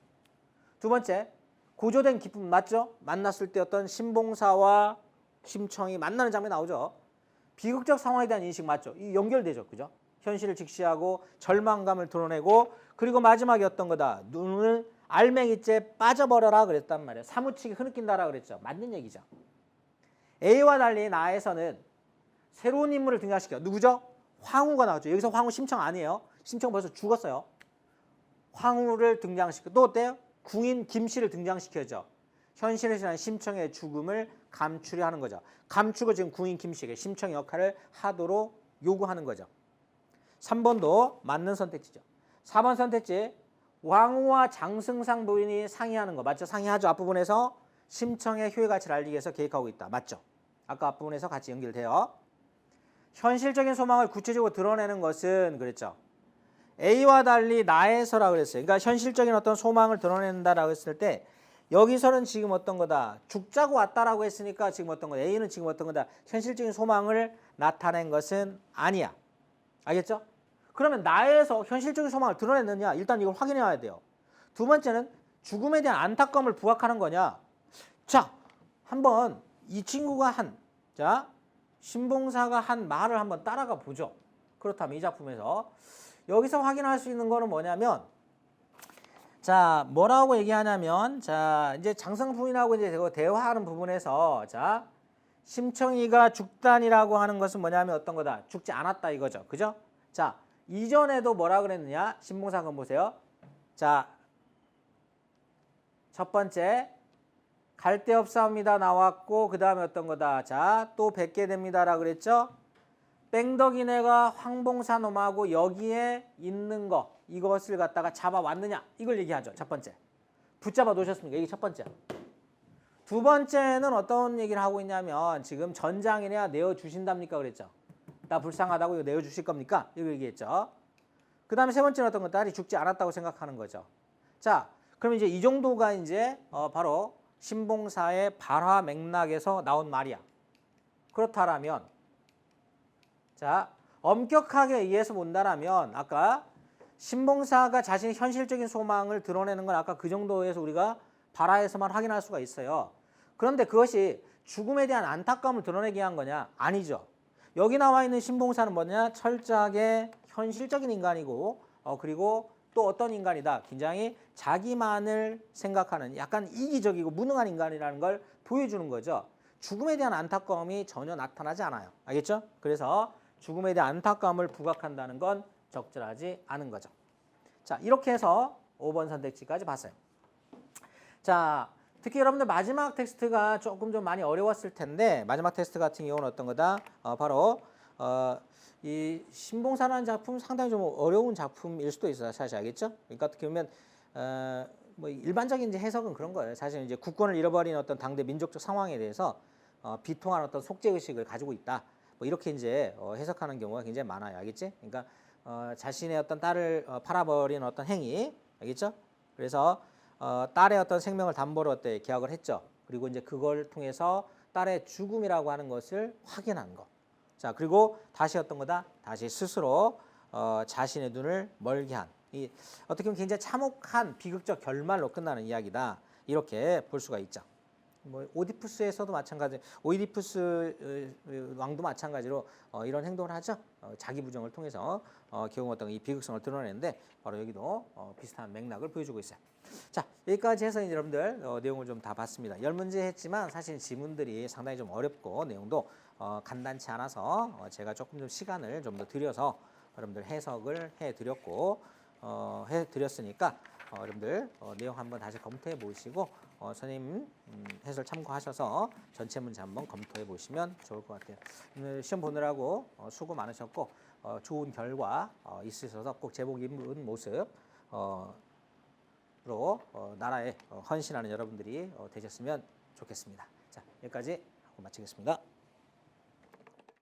두 번째, 고조된 기쁨 맞죠? 만났을 때 어떤 신봉사와 심청이 만나는 장면이 나오죠. 비극적 상황에 대한 인식 맞죠? 이 연결되죠. 그죠? 현실을 직시하고 절망감을 드러내고 그리고 마지막에 어떤 거다? 눈을 알맹이째 빠져버려라 그랬단 말이에요. 사무치게 흐느낀다라 그랬죠. 맞는 얘기죠. A와 달리 나에서는 새로운 인물을 등장시켜요. 누구죠? 황후가 나왔죠. 여기서 황후 심청 아니에요. 심청 벌써 죽었어요. 황후를 등장시켜. 또 어때요? 궁인 김씨를 등장시켜죠. 현실에서 심청의 죽음을 감추려 하는 거죠. 감추고 지금 궁인 김씨에게 심청의 역할을 하도록 요구하는 거죠. 3번도 맞는 선택지죠. 4번 선택지 왕후와 장승상 부인이 상의하는 거 맞죠? 상의하죠. 앞부분에서 심청의 효의 가치를 알리기 위해서 계획하고 있다. 맞죠? 아까 앞부분에서 같이 연결돼요. 현실적인 소망을 구체적으로 드러내는 것은 그랬죠. A와 달리 나에서라고 그랬어요. 그러니까 현실적인 어떤 소망을 드러낸다라고 했을 때 여기서는 지금 어떤 거다. 죽자고 왔다라고 했으니까 지금 어떤 거다. A는 지금 어떤 거다. 현실적인 소망을 나타낸 것은 아니야. 알겠죠? 그러면 나에서 현실적인 소망을 드러냈느냐? 일단 이걸 확인해야 돼요. 두 번째는 죽음에 대한 안타까움을 부각하는 거냐? 자, 한번 이 친구가 신봉사가 한 말을 한번 따라가 보죠. 그렇다면 이 작품에서 여기서 확인할 수 있는 거는 뭐냐면 자, 뭐라고 얘기하냐면 자, 이제 장승 부인하고 이제 대화하는 부분에서 자, 심청이가 죽다니라고 하는 것은 뭐냐면 어떤 거다? 죽지 않았다 이거죠. 그죠? 자, 이전에도 뭐라 그랬느냐? 신봉사 한번 보세요. 자, 첫 번째 갈데없사옵니다 나왔고 그 다음에 어떤 거다. 자, 또 뵙게 됩니다라 그랬죠. 뺑덕이네가 황봉사 놈하고 여기에 있는 거 이것을 갖다가 잡아왔느냐 이걸 얘기하죠. 첫 번째. 붙잡아 놓으셨습니까? 이게 첫 번째. 두 번째는 어떤 얘기를 하고 있냐면 지금 전장이냐 내어주신답니까 그랬죠. 나 불쌍하다고 이거 내어주실 겁니까? 이거 얘기했죠. 그 다음에 세 번째는 어떤 것? 딸이 죽지 않았다고 생각하는 거죠. 자, 그럼 이제 이 정도가 이제 바로 신봉사의 발화 맥락에서 나온 말이야. 그렇다라면 자, 엄격하게 의해서 본다라면 아까 신봉사가 자신의 현실적인 소망을 드러내는 건 아까 그 정도에서 우리가 발화에서만 확인할 수가 있어요. 그런데 그것이 죽음에 대한 안타까움을 드러내기 위한 거냐? 아니죠. 여기 나와 있는 신봉사는 뭐냐? 철저하게 현실적인 인간이고 그리고 또 어떤 인간이다. 굉장히 자기만을 생각하는 약간 이기적이고 무능한 인간이라는 걸 보여주는 거죠. 죽음에 대한 안타까움이 전혀 나타나지 않아요. 알겠죠? 그래서 죽음에 대한 안타까움을 부각한다는 건 적절하지 않은 거죠. 자, 이렇게 해서 5번 선택지까지 봤어요. 자, 특히 여러분들 마지막 텍스트가 조금 좀 많이 어려웠을 텐데 마지막 텍스트 같은 경우는 어떤 거다? 바로 이 신봉사라는 작품 상당히 좀 어려운 작품일 수도 있어요. 사실 알겠죠? 그러니까 어떻게 보면 뭐 일반적인 이제 해석은 그런 거예요. 사실 이제 국권을 잃어버린 어떤 당대 민족적 상황에 대해서 비통한 어떤 속죄 의식을 가지고 있다. 뭐 이렇게 이제 해석하는 경우가 굉장히 많아요. 알겠지? 그러니까 자신의 어떤 딸을 팔아버린 어떤 행위, 알겠죠? 그래서 딸의 어떤 생명을 담보로 어때 계약을 했죠. 그리고 이제 그걸 통해서 딸의 죽음이라고 하는 것을 확인한 거. 자, 그리고 다시 어떤 거다? 다시 스스로 자신의 눈을 멀게 한. 이 어떻게 보면 굉장히 참혹한 비극적 결말로 끝나는 이야기다. 이렇게 볼 수가 있죠. 뭐 오디푸스에서도 마찬가지, 오이디푸스 왕도 마찬가지로 이런 행동을 하죠. 자기 부정을 통해서 결국 어떤 이 비극성을 드러내는데 바로 여기도 비슷한 맥락을 보여주고 있어요. 자, 여기까지 해서 이제 여러분들 내용을 좀 다 봤습니다. 10문제 했지만 사실 지문들이 상당히 좀 어렵고 내용도 간단치 않아서 제가 조금 좀 시간을 좀 더 들여서 여러분들 해석을 해드렸고 해드렸으니까 여러분들 내용 한번 다시 검토해 보시고 선생님 해설 참고하셔서 전체 문제 한번 검토해 보시면 좋을 것 같아요. 오늘 시험 보느라고 수고 많으셨고 좋은 결과 있으셔서 꼭 제복 입은 모습 로 나라에 헌신하는 여러분들이 되셨으면 좋겠습니다. 자, 여기까지 하고 마치겠습니다.